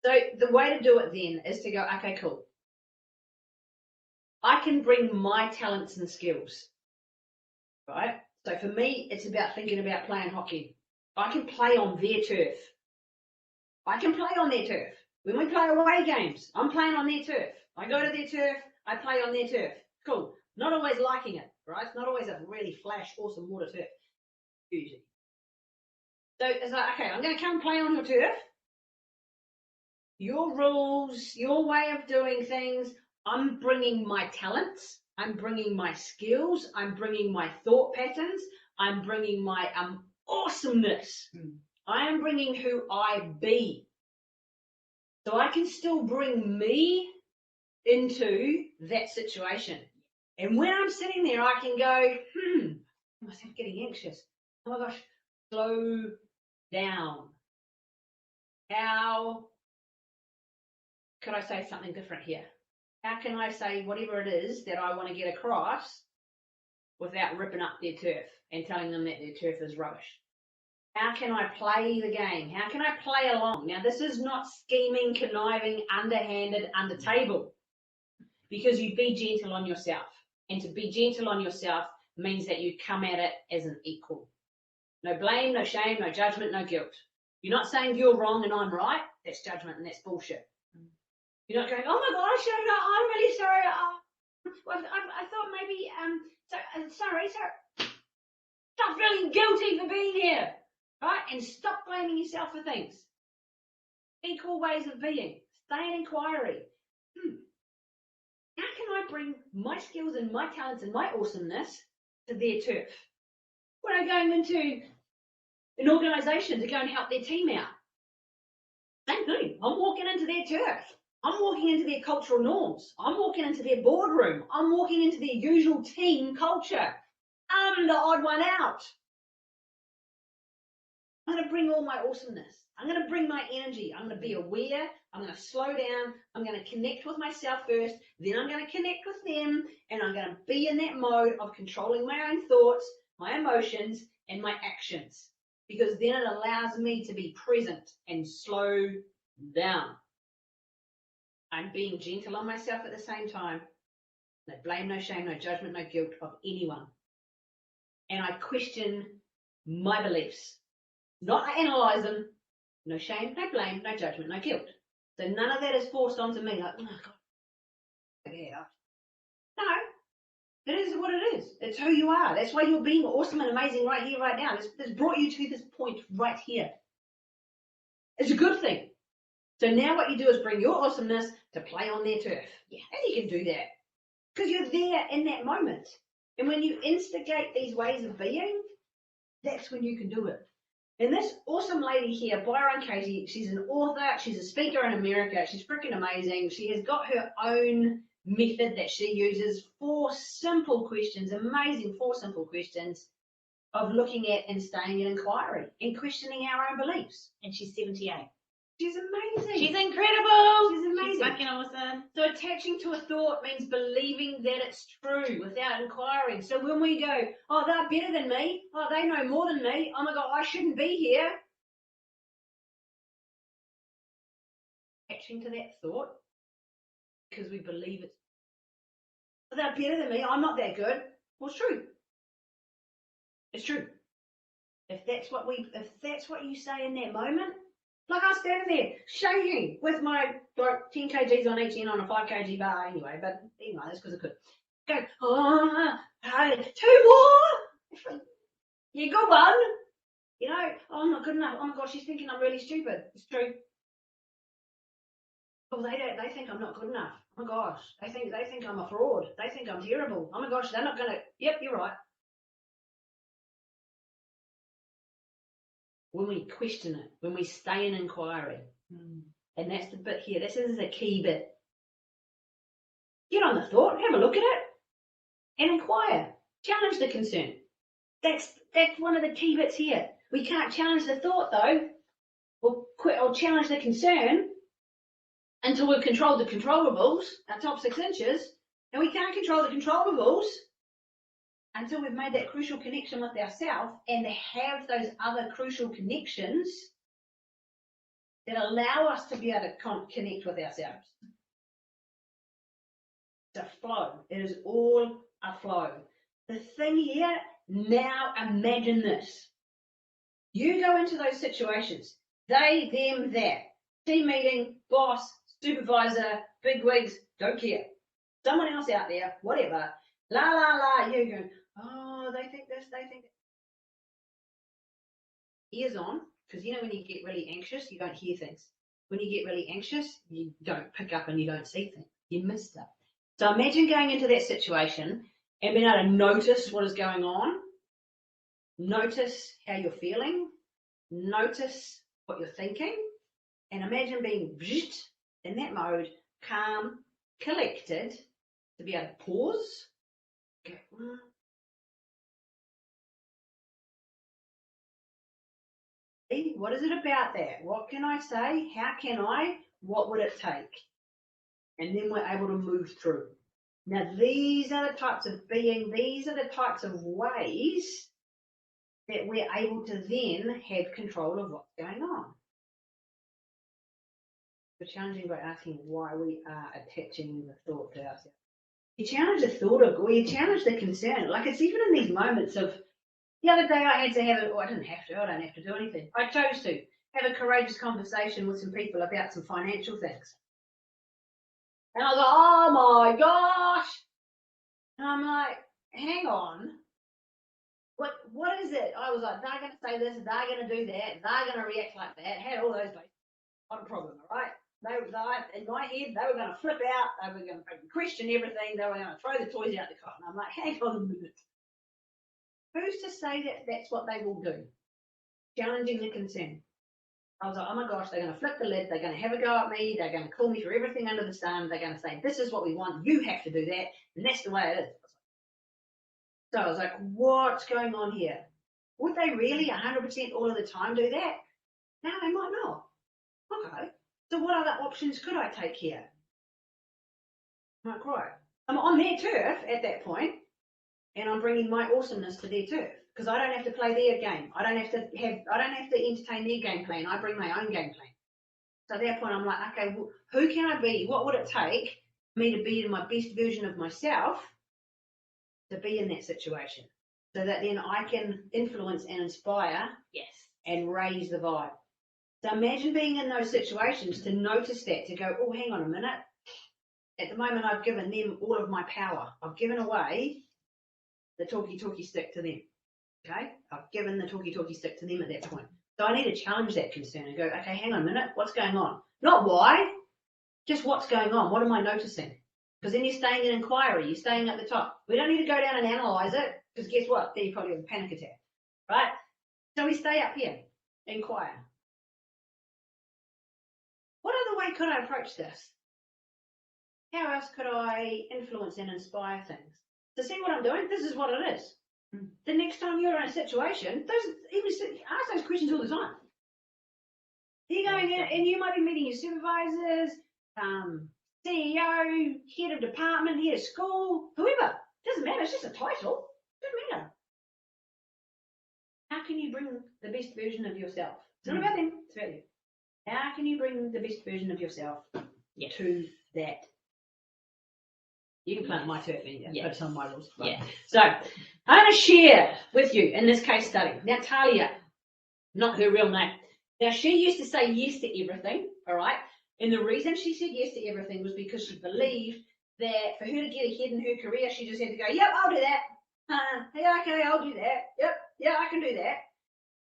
So the way to do it then is to go, okay, cool. I can bring my talents and skills, right? So for me, it's about thinking about playing hockey. I can play on their turf. I can play on their turf. When we play away games, I'm playing on their turf. I go to their turf, I play on their turf. Cool. Not always liking it, right? It's not always a really flash, awesome water turf, usually. So it's like, okay, I'm going to come play on your turf. Your rules, your way of doing things, I'm bringing my talents, I'm bringing my skills, I'm bringing my thought patterns, I'm bringing my awesomeness. I am bringing who I be. So I can still bring me into that situation. And when I'm sitting there, I can go, myself getting anxious. Oh my gosh, slow down. how could I say something different here? How can I say whatever it is that I want to get across without ripping up their turf and telling them that their turf is rubbish? How can I play the game? How can I play along? Now, this is not scheming, conniving, underhanded, under table, because you be gentle on yourself. And to be gentle on yourself means that you come at it as an equal. No blame, no shame, no judgment, no guilt. You're not saying you're wrong and I'm right. That's judgment and that's bullshit. You're not going, oh my gosh, I'm really sorry. I thought maybe, sorry. Stop feeling guilty for being here, right? And stop blaming yourself for things. Equal ways of being. Stay in inquiry. How can I bring my skills and my talents and my awesomeness to their turf? When I'm going into an organisation to go and help their team out, same thing. I'm walking into their turf. I'm walking into their cultural norms. I'm walking into their boardroom. I'm walking into their usual team culture. I'm the odd one out. I'm going to bring all my awesomeness. I'm going to bring my energy. I'm going to be aware. I'm going to slow down. I'm going to connect with myself first. Then I'm going to connect with them. And I'm going to be in that mode of controlling my own thoughts, my emotions, and my actions. Because then it allows me to be present and slow down. I'm being gentle on myself at the same time. No blame, no shame, no judgment, no guilt of anyone. And I question my beliefs. Not I analyze them. No shame, no blame, no judgment, no guilt. So none of that is forced onto me like, oh God. Yeah. No. It is what it is. It's who you are. That's why you're being awesome and amazing right here, right now. This brought you to this point right here. It's a good thing. So now what you do is bring your awesomeness to play on their turf. Yeah. And you can do that because you're there in that moment. And when you instigate these ways of being, that's when you can do it. And this awesome lady here, Byron Katie, she's an author, she's a speaker in America, she's freaking amazing. She has got her own method that she uses, 4 simple questions, amazing 4 simple questions of looking at and staying in inquiry and questioning our own beliefs. And she's 78. She's amazing. She's incredible. She's amazing. She's fucking awesome. So attaching to a thought means believing that it's true without inquiring. So when we go, oh, they're better than me. Oh, they know more than me. Oh my God, I shouldn't be here. Attaching to that thought because we believe it's, oh, they're better than me. I'm not that good. Well, it's true. It's true. If that's what you say in that moment, like I was standing there shaking with my 10 kgs on each end on a 5 kg bar anyway, but anyway, that's because I could. Go, oh, 2 more. You got one. You know, oh, I'm not good enough. Oh my God, she's thinking I'm really stupid. It's true. Oh, they think I'm not good enough. Oh my gosh, they think I'm a fraud. They think I'm terrible. Oh my gosh, they're not gonna. Yep, you're right. When we question it, when we stay in inquiry, and that's the bit here. This is a key bit. Get on the thought, have a look at it, and inquire. Challenge the concern. That's one of the key bits here. We can't challenge the thought though, or challenge the concern until we've controlled the controllables, our top 6 inches, and we can't control the controllables until we've made that crucial connection with ourselves and have those other crucial connections that allow us to be able to connect with ourselves. It's a flow. It is all a flow. The thing here, now imagine this. You go into those situations, they, them, that. Team meeting, boss, supervisor, bigwigs, don't care. Someone else out there, whatever. La, la, la, you go, oh, they think this, they think that. Ears on, because you know when you get really anxious, you don't hear things. When you get really anxious, you don't pick up and you don't see things. You miss stuff. So imagine going into that situation and being able to notice what is going on. Notice how you're feeling. Notice what you're thinking. And imagine being in that mode, calm, collected, to be able to pause. Go, What is it about that? What can I say? How can I? What would it take? And then we're able to move through. Now, these are the types of being, these are the types of ways that we're able to then have control of what's going on. We're challenging by asking why we are attaching the thought to ourselves. You challenge the thought of, or you challenge the concern. Like, it's even in these moments of, the other day I had to have I don't have to do anything. I chose to have a courageous conversation with some people about some financial things. And I was like, oh my gosh. And I'm like, hang on. What is it? I was like, they're going to say this, they're going to do that, they're going to react like that. Had all those places. Not a problem, all right? In my head, they were going to flip out, they were going to question everything, they were going to throw the toys out the cot. And I'm like, hang on a minute. Who's to say that that's what they will do? Challenging the concern. I was like, oh my gosh, they're going to flip the lid, they're going to have a go at me, they're going to call me for everything under the sun, they're going to say, this is what we want, you have to do that, and that's the way it is. So I was like, what's going on here? Would they really 100% all of the time do that? No, they might not. Okay, so what other options could I take here? I'm like, right, I'm on their turf at that point, and I'm bringing my awesomeness to their turf. Because I don't have to play their game. I don't have to entertain their game plan. I bring my own game plan. So at that point, I'm like, okay, well, who can I be? What would it take for me to be in my best version of myself to be in that situation? So that then I can influence and inspire, Yes, and raise the vibe. So imagine being in those situations to notice that, to go, oh, hang on a minute. At the moment, I've given them all of my power. I've given away the talkie stick to them. Okay, I've given the talkie stick to them at that point. So I need to challenge that concern and go, okay, hang on a minute, what's going on? Not why, just what's going on. What am I noticing? Because then you're staying in inquiry, you're staying at the top. We don't need to go down and analyze it, because guess what? Then you probably have a panic attack, right? So we stay up here, inquire. What other way could I approach this? How else could I influence and inspire things? To see what I'm doing, this is what it is. The next time you're in a situation, ask those questions all the time. You're going in and you might be meeting your supervisors, CEO, head of department, head of school, whoever. Doesn't matter, it's just a title. Doesn't matter. How can you bring the best version of yourself? It's not about them, it's about you. How can you bring the best version of yourself to that? You can plant my turf in here, but it's on my rules. Right? Yeah. So I'm going to share with you in this case study. Now, Talia, not her real name. Now, she used to say yes to everything, all right? And the reason she said yes to everything was because she believed that for her to get ahead in her career, she just had to go, yep, I'll do that. Yeah, okay, I'll do that. Yep, yeah, I can do that.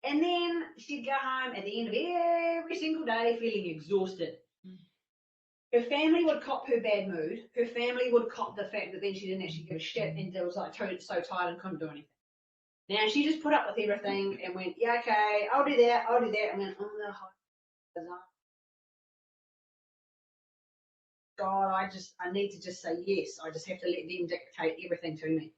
And then she'd go home at the end of every single day feeling exhausted. Her family would cop her bad mood. Her family would cop the fact that then she didn't actually give a shit and it was like so tired and couldn't do anything. Now she just put up with everything and went, yeah, okay, I'll do that, and went, oh no, God, I need to just say yes. I just have to let them dictate everything to me.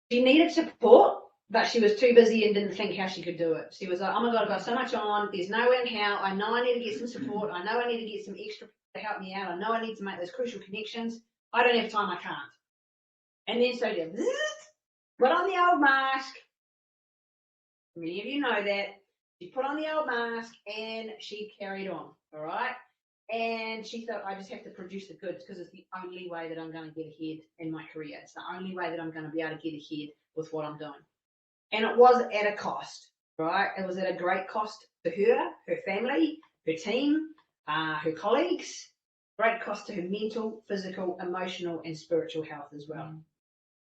She needed support, but she was too busy and didn't think how she could do it. She was like, oh my God, I've got so much on. There's no way and how. I know I need to get some support. I know I need to get some extra to help me out. I know I need to make those crucial connections. I don't have time. I can't. And then so she put on the old mask. Many of you know that. She put on the old mask and she carried on. All right. And she thought, I just have to produce the goods because it's the only way that I'm going to get ahead in my career. It's the only way that I'm going to be able to get ahead with what I'm doing. And it was at a cost, right? It was at a great cost to her, her family, her team, her colleagues, great cost to her mental, physical, emotional, and spiritual health as well.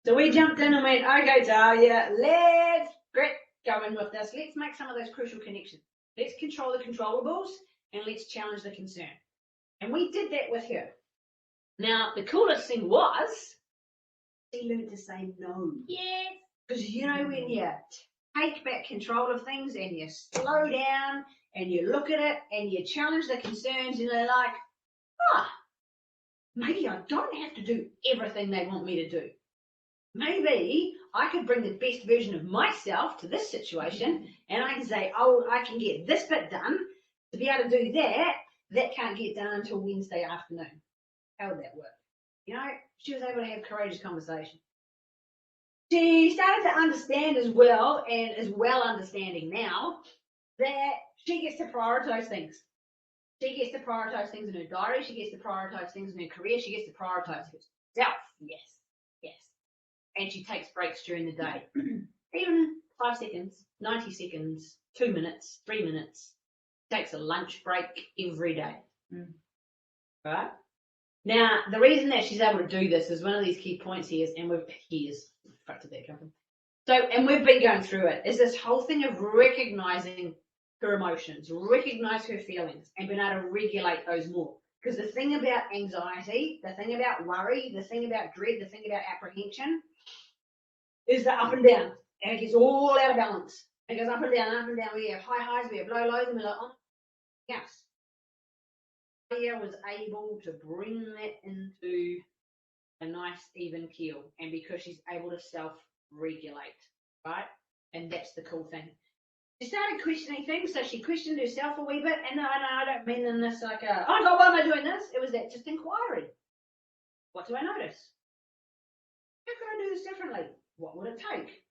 So we jumped in and went, okay, Talia, let's get going with this. Let's make some of those crucial connections. Let's control the controllables and let's challenge the concern. And we did that with her. Now, the coolest thing was she learned to say no. Yes. Because you know when you take back control of things and you slow down and you look at it and you challenge the concerns and they're like, maybe I don't have to do everything they want me to do. Maybe I could bring the best version of myself to this situation, and I can say, oh, I can get this bit done. To be able to do that, that can't get done until Wednesday afternoon. How would that work? You know, she was able to have courageous conversation. She started to understand as well, and is well understanding now, that she gets to prioritize things. She gets to prioritize things in her diary. She gets to prioritize things in her career. She gets to prioritize herself. Yes, yes. And she takes breaks during the day. Even 5 seconds, 90 seconds, 2 minutes, 3 minutes. Takes a lunch break every day. Right? Now, the reason that she's able to do this is one of these key points here is, and fuck did that come from? So, and we've been going through it, is this whole thing of recognizing her emotions, recognize her feelings, and being able to regulate those more. Because the thing about anxiety, the thing about worry, the thing about dread, the thing about apprehension is the up and down. And it gets all out of balance. It goes up and down, up and down. We have high highs, we have low lows, and we're like, oh, yes. Maria was able to bring that into a nice even keel, and because she's able to self-regulate, right? And that's the cool thing. She started questioning things, so she questioned herself a wee bit, and no, I don't mean in this like a, oh my God, why am I doing this? It was that just inquiry. What do I notice? How could I do this differently? What would it take?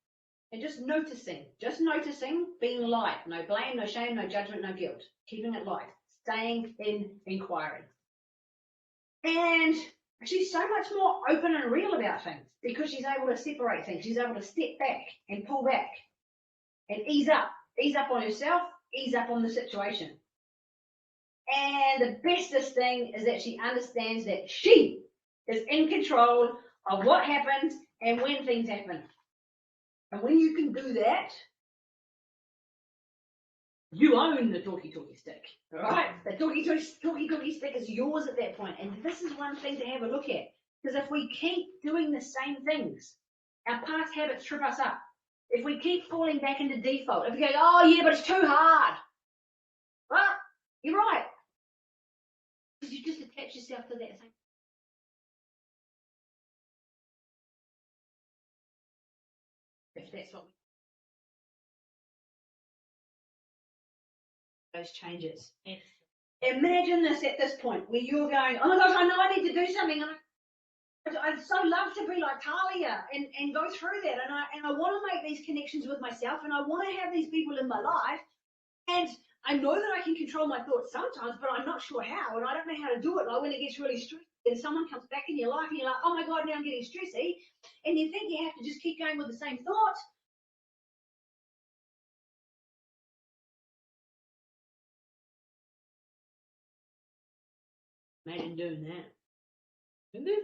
And just noticing, being light, no blame, no shame, no judgment, no guilt, keeping it light, staying in inquiry. And she's so much more open and real about things because she's able to separate things. She's able to step back and pull back and ease up on herself, ease up on the situation. And the bestest thing is that she understands that she is in control of what happens and when things happen. And when you can do that, you own the talkie stick, all right? The talkie stick is yours at that point. And this is one thing to have a look at. Because if we keep doing the same things, our past habits trip us up. If we keep falling back into default, if we go, oh yeah, but it's too hard. Well, you're right. Because you just attach yourself to that thing. If that's what those changes. Yes. Imagine this at this point where you're going, oh my gosh, I know I need to do something, and I'd so love to be like Talia and go through that, and I want to make these connections with myself, and I want to have these people in my life, and I know that I can control my thoughts sometimes, but I'm not sure how, and I don't know how to do it. Like when it gets really stressy and someone comes back in your life and you're like, oh my God, now I'm getting stressy, and you think you have to just keep going with the same thought. Imagine doing that.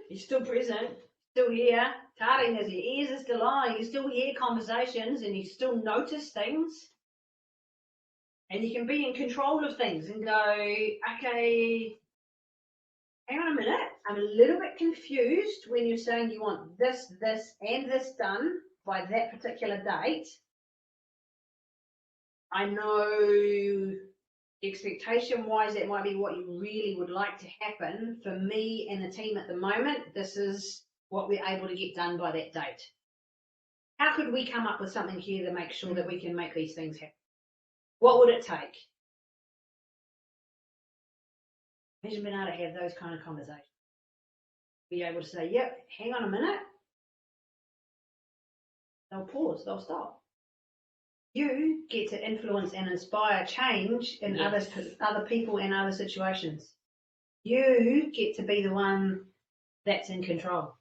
You're still present, still here. Tarting as your ears are still on, you still hear conversations and you still notice things. And you can be in control of things and go, okay, hang on a minute. I'm a little bit confused when you're saying you want this, and this done by that particular date. I know expectation-wise, that might be what you really would like to happen. For me and the team at the moment, this is what we're able to get done by that date. How could we come up with something here to make sure that we can make these things happen? What would it take? Imagine being able to have those kind of conversations. Be able to say, yep, hang on a minute. They'll pause, they'll stop. You get to influence and inspire change in other people and other situations. You get to be the one that's in control.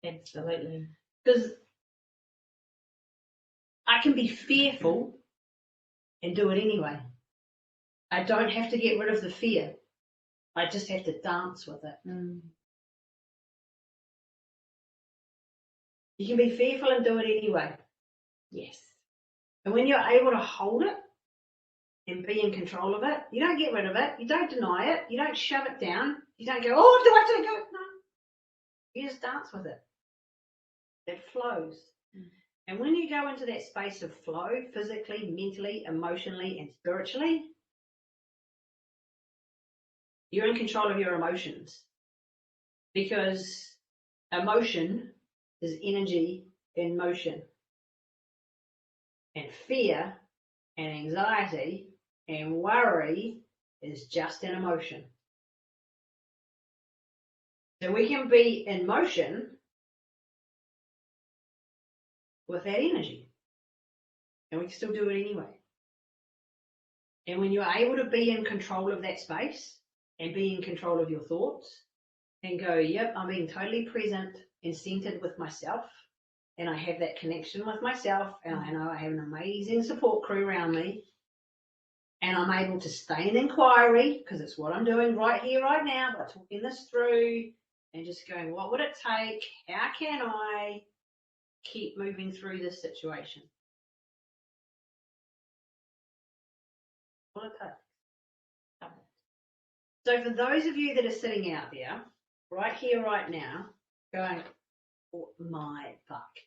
Absolutely. Because I can be fearful and do it anyway. I don't have to get rid of the fear. I just have to dance with it. You can be fearful and do it anyway. Yes. And when you're able to hold it and be in control of it, you don't get rid of it. You don't deny it. You don't shove it down. You don't go, oh, do I have to go? No. You just dance with it. It flows. And when you go into that space of flow, physically, mentally, emotionally, and spiritually, you're in control of your emotions. Because emotion is energy in motion. And fear and anxiety and worry is just an emotion. So we can be in motion with that energy. And we can still do it anyway. And when you're able to be in control of that space and be in control of your thoughts and go, yep, I'm being totally present and centered with myself, and I have that connection with myself, and I know I have an amazing support crew around me, and I'm able to stay in inquiry, because it's what I'm doing right here, right now, by talking this through and just going, what would it take? How can I keep moving through this situation? What would it take? So for those of you that are sitting out there, right here, right now, going, oh my fuck,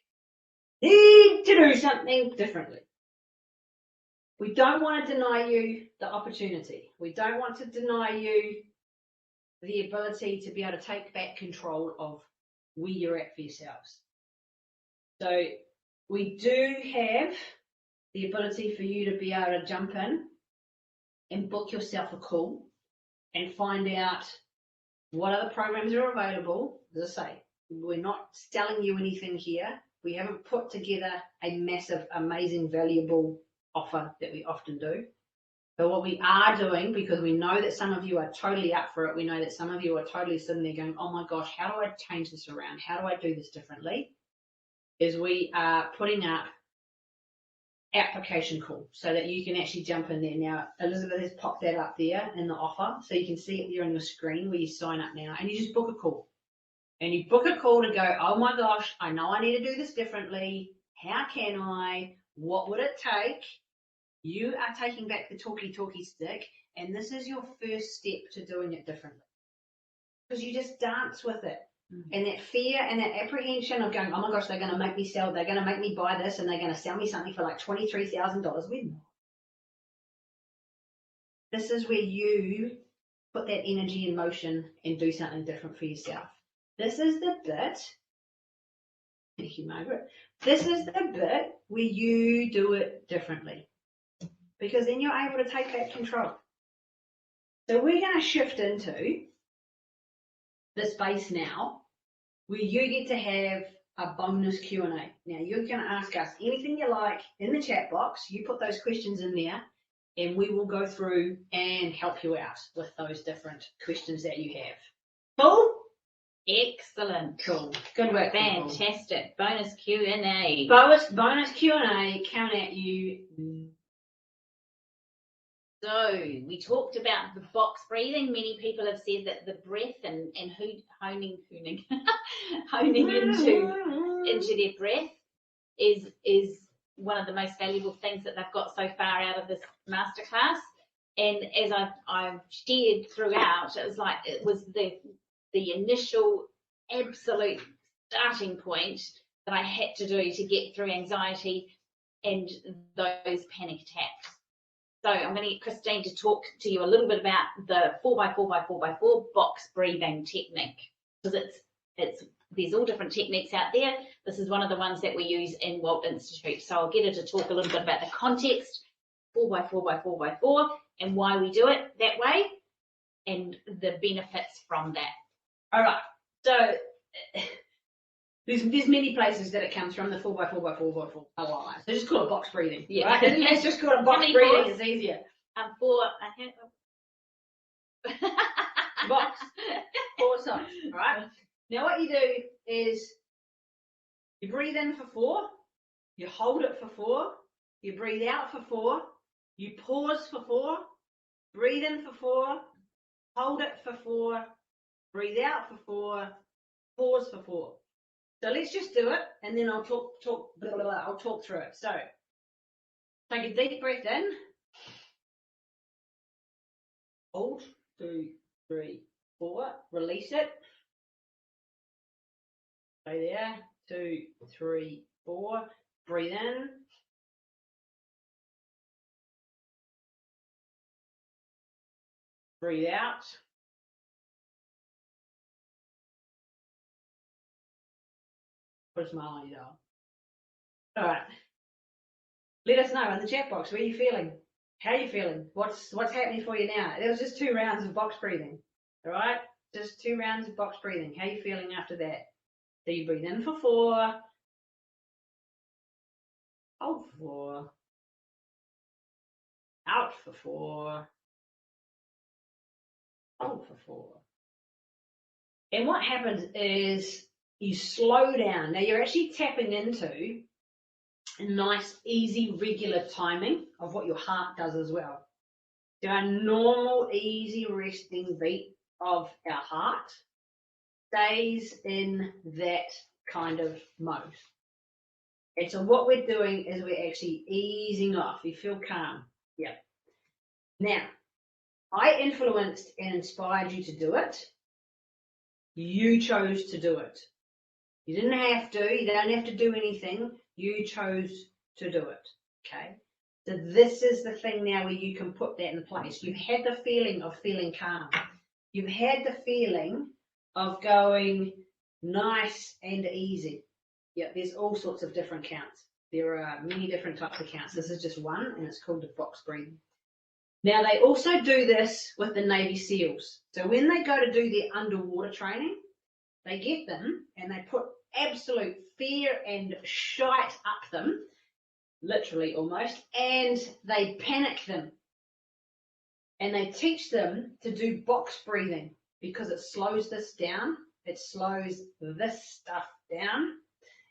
need to do something differently. We don't want to deny you the opportunity. We don't want to deny you the ability to be able to take back control of where you're at for yourselves. So we do have the ability for you to be able to jump in and book yourself a call and find out what other programs are available. As I say, we're not selling you anything here. We haven't put together a massive, amazing, valuable offer that we often do. But what we are doing, because we know that some of you are totally up for it, we know that some of you are totally sitting there going, oh my gosh, how do I change this around? How do I do this differently? Is we are putting up application call so that you can actually jump in there. Now, Elizabeth has popped that up there in the offer, so you can see it there on your screen where you sign up now, and you just book a call. And you book a call to go, oh my gosh, I know I need to do this differently. How can I? What would it take? You are taking back the talkie stick, and this is your first step to doing it differently. Because you just dance with it. And that fear and that apprehension of going, oh my gosh, they're going to make me sell, they're going to make me buy this, and they're going to sell me something for like $23,000. We're not. This is where you put that energy in motion and do something different for yourself. This is the bit, thank you, Margaret. This is the bit where you do it differently. Because then you're able to take back control. So we're going to shift into the space now where you get to have a bonus Q&A. Now, you're going to ask us anything you like in the chat box. You put those questions in there, and we will go through and help you out with those different questions that you have. Cool? Excellent. Cool. Good work. Fantastic. People. Bonus Q&A. Bonus Q&A coming at you. So we talked about the box breathing. Many people have said that the breath and honing into their breath is one of the most valuable things that they've got so far out of this masterclass. And as I've shared throughout, it was the initial absolute starting point that I had to do to get through anxiety and those panic attacks. So I'm going to get Christine to talk to you a little bit about the 4x4x4x4 box breathing technique, because there's all different techniques out there. This is one of the ones that we use in Walt Institute. So I'll get her to talk a little bit about the context, 4x4x4x4, and why we do it that way, and the benefits from that. All right. So there's many places that it comes from, the 4x4x4x4. So just call it box breathing. Yeah. Right? Let's just call it box breathing. It's easier. Box. 4 sides. All right. Now what you do is you breathe in for 4, you hold it for 4, you breathe out for 4, you pause for 4, breathe in for 4, hold it for 4, breathe out for 4, pause for 4. So let's just do it, and then I'll talk through it. So take a deep breath in, hold, 2, 3, 4, release it. Stay there, 2, 3, 4, breathe in. Breathe out. Put a smile on your jaw. All right. Let us know in the chat box. Where are you feeling? How are you feeling? What's happening for you now? It was just 2 rounds of box breathing. All right? Just 2 rounds of box breathing. How are you feeling after that? So you breathe in for 4. Hold for 4. Out for 4. Hold for 4. And what happens is you slow down. Now you're actually tapping into a nice, easy, regular timing of what your heart does as well. So our normal, easy resting beat of our heart stays in that kind of mode. And so what we're doing is we're actually easing off. You feel calm. Yeah. Now, I influenced and inspired you to do it. You chose to do it. You didn't have to. You don't have to do anything. You chose to do it. Okay? So this is the thing now where you can put that in place. You've had the feeling of feeling calm. You've had the feeling of going nice and easy. Yeah, there's all sorts of different counts. There are many different types of counts. This is just one, and it's called the box breathing. Now, they also do this with the Navy SEALs. So when they go to do their underwater training, they get them and they put absolute fear and shite up them, literally almost, and they panic them. And they teach them to do box breathing because it slows this down. It slows this stuff down.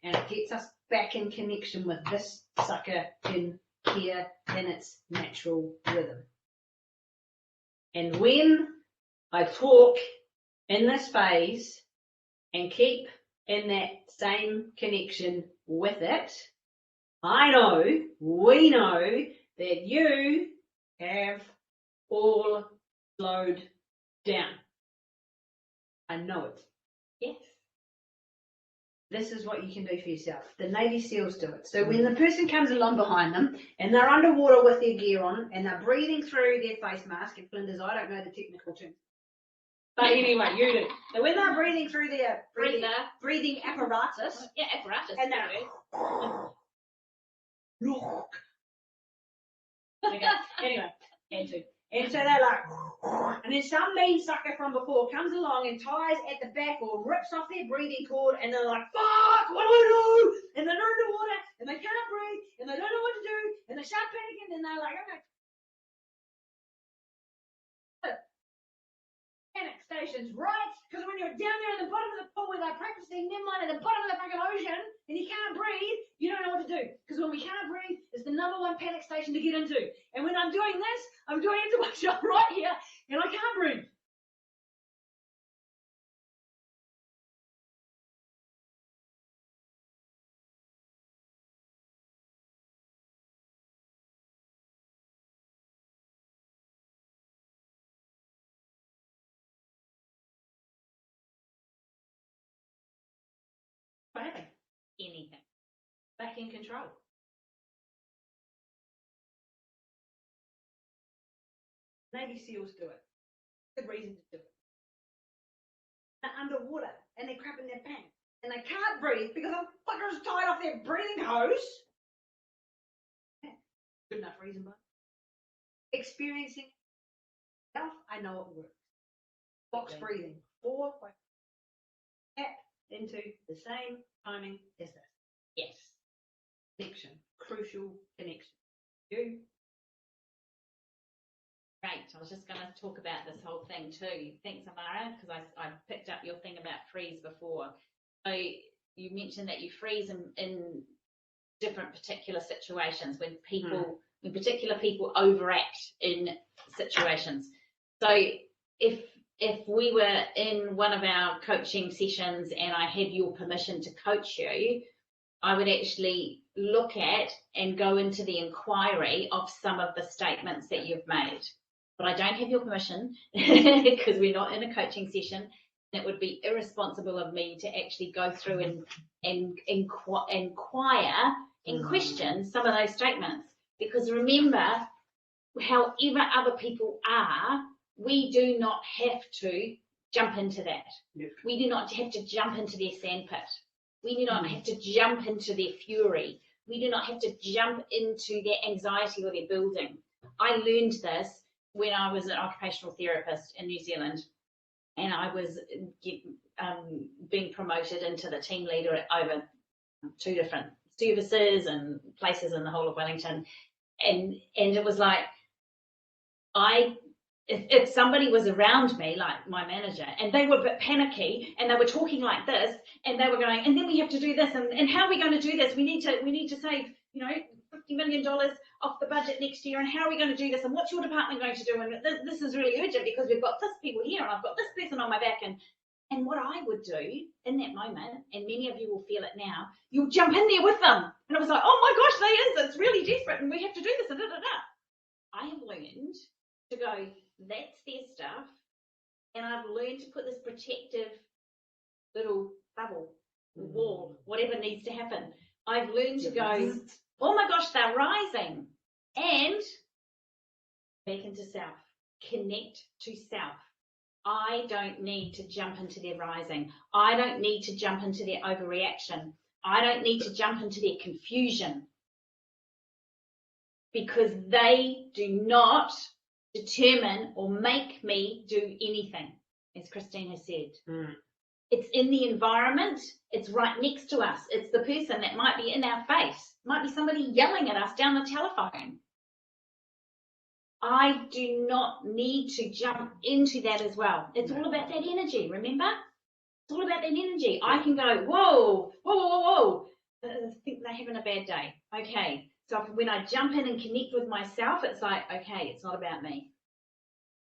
And it gets us back in connection with this sucker in here in its natural rhythm. And when I talk in this phase and keep in that same connection with it, I know, we know that you have all slowed down. I know it. Yes. This is what you can do for yourself. The Navy SEALs do it. So when the person comes along behind them and they're underwater with their gear on and they're breathing through their face mask, and Flinders, I don't know the technical term. But anyway, you do. So when they're breathing through their breathing apparatus. Yeah, apparatus. And they're okay. Anyway, and so they're like, and then some mean sucker from before comes along and ties at the back or rips off their breathing cord, and they're like, fuck, what do I do? And they're underwater, and they can't breathe, and they don't know what to do, and they start panicking, and they're like, okay. Panic stations, right? Because when you're down there at the bottom of the pool where they're practicing, never mind at the bottom of the fucking ocean, and you can't breathe, you don't know what to do. Because when we can't breathe, it's the #1 panic station to get into. And when I'm doing this, I'm doing it to myself right here, and I can't breathe. What happened? Anything. Back in control. Navy SEALs do it. Good reason to do it. They're underwater and they're crapping their pants and they can't breathe because the fuckers tied off their breathing hose. Yeah. Good enough reason, but experiencing self, I know it works. Box breathing. 4 tap into the same timing as this. Yes. Connection. Crucial connection. You. Great. I was just going to talk about this whole thing too. Thanks, Amara, because I picked up your thing about freeze before. So you mentioned that you freeze in different particular situations when when particular people overact in situations. So if we were in one of our coaching sessions and I had your permission to coach you, I would actually look at and go into the inquiry of some of the statements that you've made. But I don't have your permission because we're not in a coaching session. It would be irresponsible of me to actually go through and inquire and question some of those statements. Because remember, however other people are, we do not have to jump into that. Yep. We do not have to jump into their sandpit. We do not have to jump into their fury. We do not have to jump into their anxiety or their building. I learned this when I was an occupational therapist in New Zealand, and I was being promoted into the team leader over 2 different services and places in the whole of Wellington. And it was like, if somebody was around me, like my manager, and they were a bit panicky and they were talking like this, and they were going, and then we have to do this, and how are we going to do this? We need to save, $50 million off the budget next year, and how are we going to do this? And what's your department going to do? And this is really urgent because we've got this people here, and I've got this person on my back. And what I would do in that moment, and many of you will feel it now, you'll jump in there with them. And it was like, oh my gosh, it's really desperate, and we have to do this, and da da da. I have learned to go, that's their stuff, and I've learned to put this protective little bubble, wall, whatever needs to happen. I've learned to go, oh my gosh, they're rising, and back into self, connect to self. I don't need to jump into their rising. I don't need to jump into their overreaction. I don't need to jump into their confusion, because they do not determine or make me do anything, as Christine has said. It's in the environment, it's right next to us, it's the person that might be in our face, might be somebody yelling at us down the telephone. I do not need to jump into that as well. It's all about that energy, remember? It's all about that energy. I can go, whoa, whoa, whoa, whoa. I think they're having a bad day. Okay. So when I jump in and connect with myself, it's like, okay, it's not about me.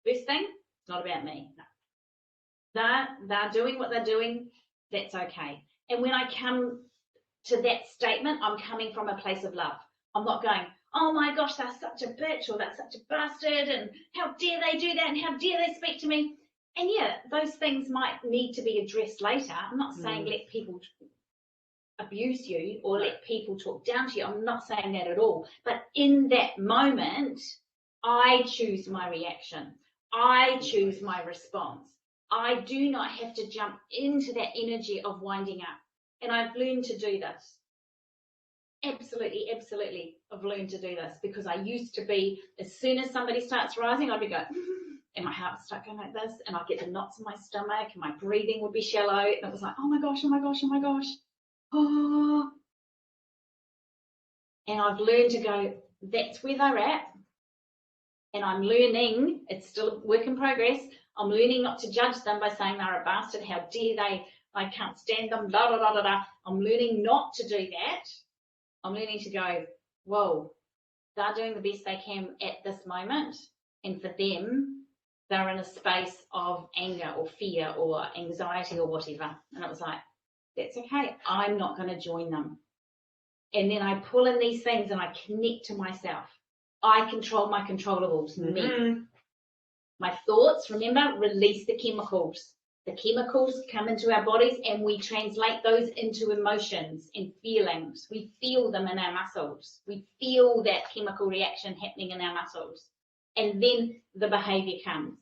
First thing, it's not about me. No. They're doing what they're doing. That's okay. And when I come to that statement, I'm coming from a place of love. I'm not going, oh my gosh, they're such a bitch, or that's such a bastard, and how dare they do that, and how dare they speak to me. And yeah, those things might need to be addressed later. I'm not saying let people abuse you or let people talk down to you. I'm not saying that at all. But in that moment, I choose my reaction. I choose my response. I do not have to jump into that energy of winding up. And I've learned to do this. Absolutely, absolutely, I've learned to do this, because I used to be, as soon as somebody starts rising, I'd be going, and my heart would start going like this, and I'd get the knots in my stomach, and my breathing would be shallow, and it was like, oh my gosh, oh my gosh, oh my gosh. Oh. And I've learned to go, that's where they're at, and I'm learning, it's still a work in progress, I'm learning not to judge them by saying they're a bastard, how dare they, I can't stand them, blah, blah, blah, blah, blah. I'm learning not to do that. I'm learning to go, whoa, they're doing the best they can at this moment, and for them, they're in a space of anger or fear or anxiety or whatever. And it was like, that's okay, I'm not going to join them. And then I pull in these things and I connect to myself. I control my controllables, me. My thoughts, remember, release the chemicals. The chemicals come into our bodies and we translate those into emotions and feelings. We feel them in our muscles. We feel that chemical reaction happening in our muscles. And then the behavior comes.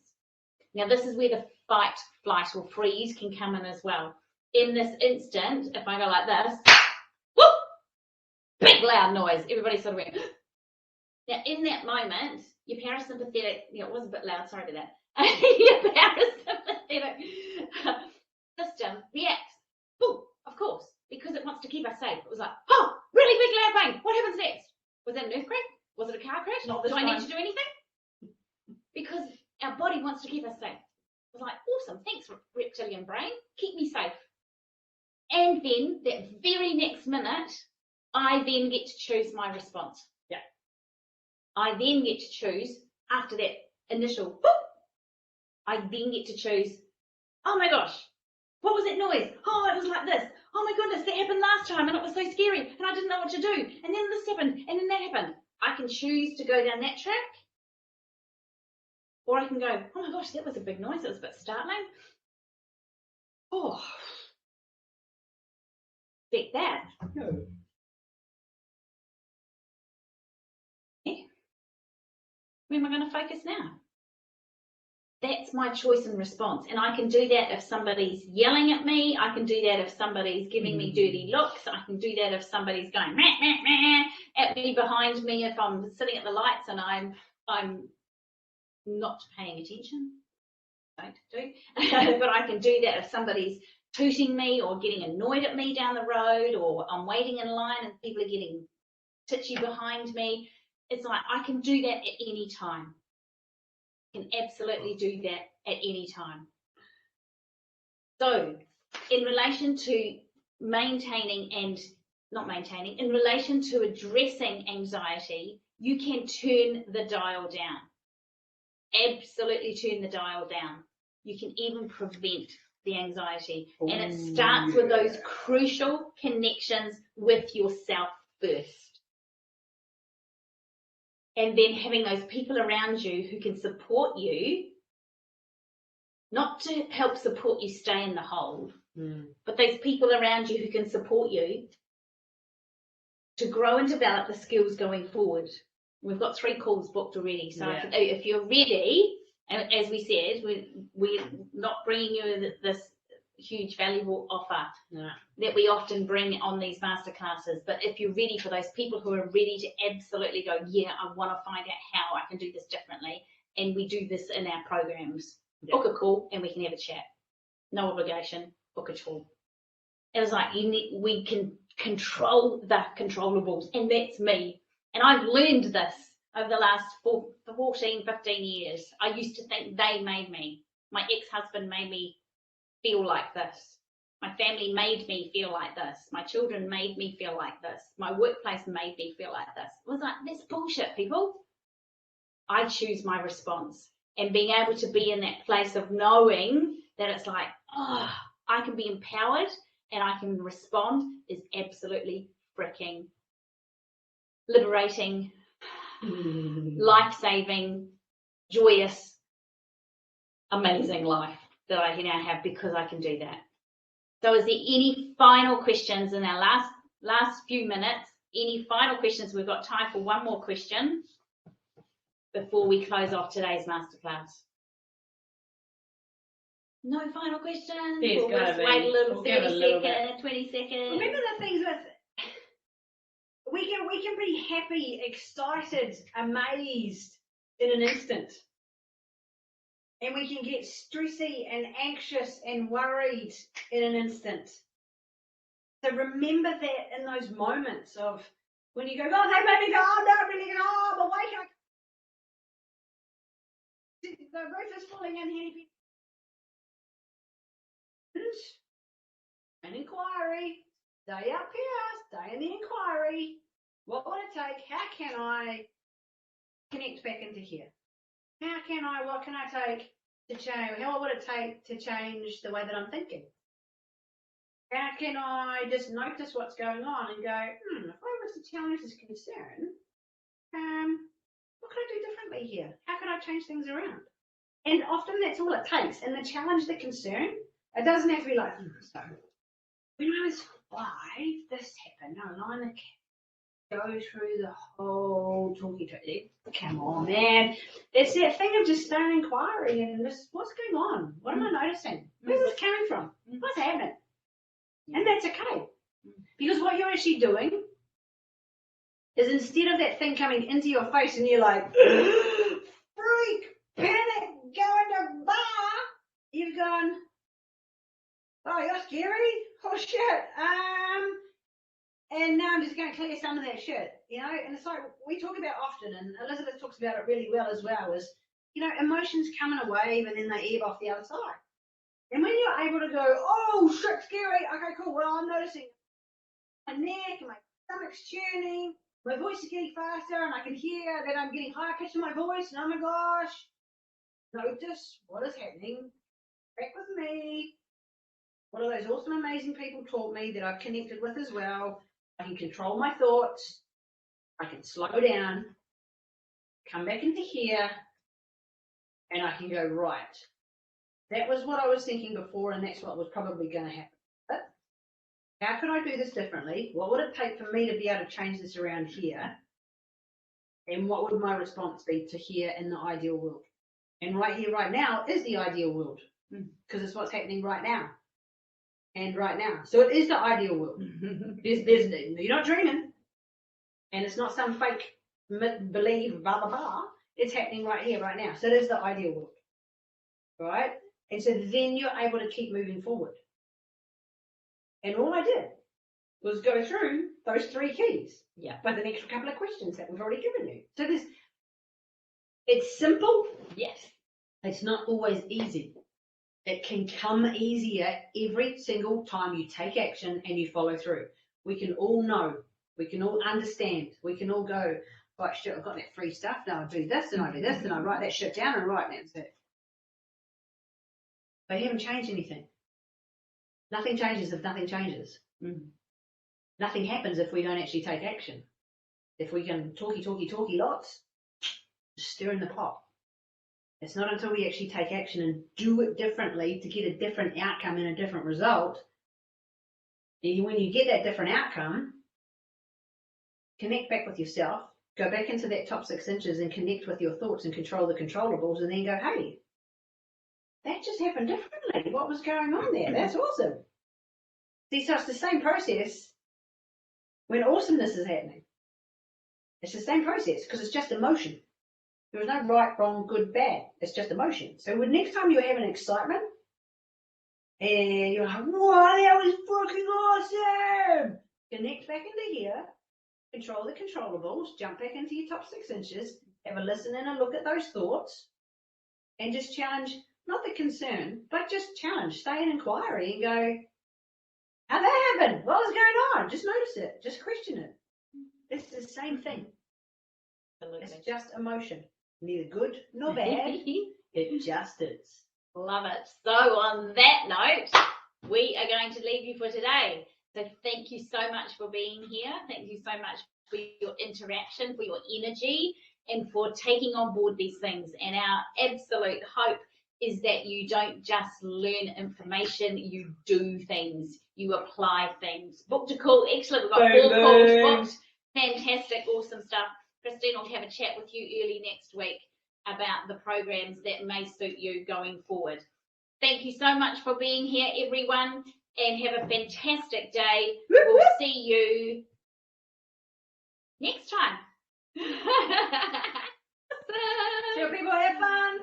Now, this is where the fight, flight, or freeze can come in as well. In this instant, if I go like this, whoop, big loud noise. Everybody sort of went. Now, in that moment, your parasympathetic, it was a bit loud, sorry about that. Your parasympathetic system reacts, boom, of course, because it wants to keep us safe. It was like, oh, really big loud bang. What happens next? Was that an earthquake? Was it a car crash? Do I need to do anything? Because our body wants to keep us safe. It was like, awesome, thanks, reptilian brain, keep me safe. And then that very next minute, I then get to choose my response. Yeah. I then get to choose, after that initial whoop, I then get to choose, oh my gosh, what was that noise? Oh, it was like this. Oh my goodness, that happened last time and it was so scary and I didn't know what to do. And then this happened and then that happened. I can choose to go down that track, or I can go, oh my gosh, that was a big noise. It was a bit startling. Oh, expect that. No. Yeah. Where am I going to focus now? That's my choice and response. And I can do that if somebody's yelling at me. I can do that if somebody's giving me dirty looks. I can do that if somebody's going meh, meh, meh, at me behind me, if I'm sitting at the lights and I'm not paying attention. Don't do. But I can do that if somebody's tooting me or getting annoyed at me down the road, or I'm waiting in line and people are getting titchy behind me. It's like I can do that at any time. Can absolutely do that at any time. So in relation to in relation to addressing anxiety, you can turn the dial down. Absolutely turn the dial down. You can even prevent the anxiety. And it starts with those crucial connections with yourself first. And then having those people around you who can support you, not to help support you stay in the hole, but those people around you who can support you to grow and develop the skills going forward. We've got 3 calls booked already. So if you're ready, and as we said, we're not bringing you this huge valuable offer that we often bring on these masterclasses. But if you're ready, for those people who are ready to absolutely go, yeah, I want to find out how I can do this differently, and we do this in our programs, book a call and we can have a chat. No obligation, book a call. It was like we can control the controllables, and that's me. And I've learned this over the last 14, 15 years. I used to think they made me. My ex-husband made me feel like this. My family made me feel like this. My children made me feel like this. My workplace made me feel like this. It was like, that's bullshit, people. I choose my response. And being able to be in that place of knowing that it's like, oh, I can be empowered and I can respond is absolutely freaking liberating, life-saving, joyous, amazing life that I now have because I can do that. So is there any final questions in our last few minutes? Any final questions? We've got time for one more question before we close off today's masterclass. No final questions? We'll just wait a little 30 seconds, 20 seconds. Remember the things with, we can be happy, excited, amazed in an instant. And we can get stressy and anxious and worried in an instant. So remember that in those moments of when you go, oh, they made me go, oh, no, I'm really going, oh, I'm awake. The roof is falling in here. An inquiry. Stay up here. Stay in the inquiry. What would it take? How can I connect back into here? What can I take to change? What would it take to change the way that I'm thinking? How can I just notice what's going on and go, if I was to challenge this concern, what could I do differently here? How can I change things around? And often that's all it takes. And the challenge, the concern, it doesn't have to be like, so when I was 5, this happened. No, I'm the go through the whole talking to it. Come on, man. It's that thing of just starting inquiry and just, what's going on? What am I noticing? Where's this coming from? What's happening? And that's okay. Because what you're actually doing is, instead of that thing coming into your face and you're like, freak, panic, going to bar, you've gone, oh, you're scary? Oh, shit. And now I'm just going to clear some of that shit, and it's like we talk about often, and Elizabeth talks about it really well as well, is, emotions come in a wave and then they ebb off the other side. And when you're able to go, oh, shit, scary, okay, cool, well, I'm noticing my neck and my stomach's churning, my voice is getting faster, and I can hear that I'm getting higher pitch in my voice, and oh my gosh, notice what is happening, back with me. What are those awesome, amazing people taught me that I've connected with as well? I can control my thoughts. I can slow down, come back into here, and I can go, right. That was what I was thinking before, and that's what was probably going to happen. But how could I do this differently? What would it take for me to be able to change this around here? And what would my response be to here in the ideal world? And right here, right now is the ideal world because it's what's happening right now. And right now. So it is the ideal world. You're not dreaming. And it's not some fake belief, blah, blah, blah. It's happening right here, right now. So it is the ideal world. Right? And so then you're able to keep moving forward. And all I did was go through those 3 keys. Yeah. But the next couple of questions that we've already given you. So it's simple. Yes. It's not always easy. It can come easier every single time you take action and you follow through. We can all know. We can all understand. We can all go, right, shit, I've got that free stuff. Now I do this and I do this and I write that shit down and write that. That's it. But you haven't changed anything. Nothing changes if nothing changes. Nothing happens if we don't actually take action. If we can talky lots, just stir in the pot. It's not until we actually take action and do it differently to get a different outcome and a different result. And when you get that different outcome, connect back with yourself, go back into that top 6 inches and connect with your thoughts and control the controllables and then go, hey, that just happened differently. What was going on there? That's awesome. See, so it's the same process when awesomeness is happening. It's the same process because it's just emotion. There is no right, wrong, good, bad. It's just emotion. So when next time you're having excitement and you're like, wow, that was fucking awesome. Connect back into here, control the controllables, jump back into your top 6 inches, have a listen and a look at those thoughts, and just challenge, not the concern, but just challenge, stay in inquiry and go, how'd that happen? What was going on? Just notice it. Just question it. It's the same thing. Absolutely. It's just emotion. Neither good nor bad. It just is. Love it. So on that note, we are going to leave you for today. So thank you so much for being here. Thank you so much for your interaction, for your energy, and for taking on board these things. And our absolute hope is that you don't just learn information, you do things, you apply things. Booked a call. Excellent. We've got 4 calls booked. Fantastic. Awesome stuff. Christine will have a chat with you early next week about the programs that may suit you going forward. Thank you so much for being here, everyone, and have a fantastic day. We'll see you next time. So people have fun.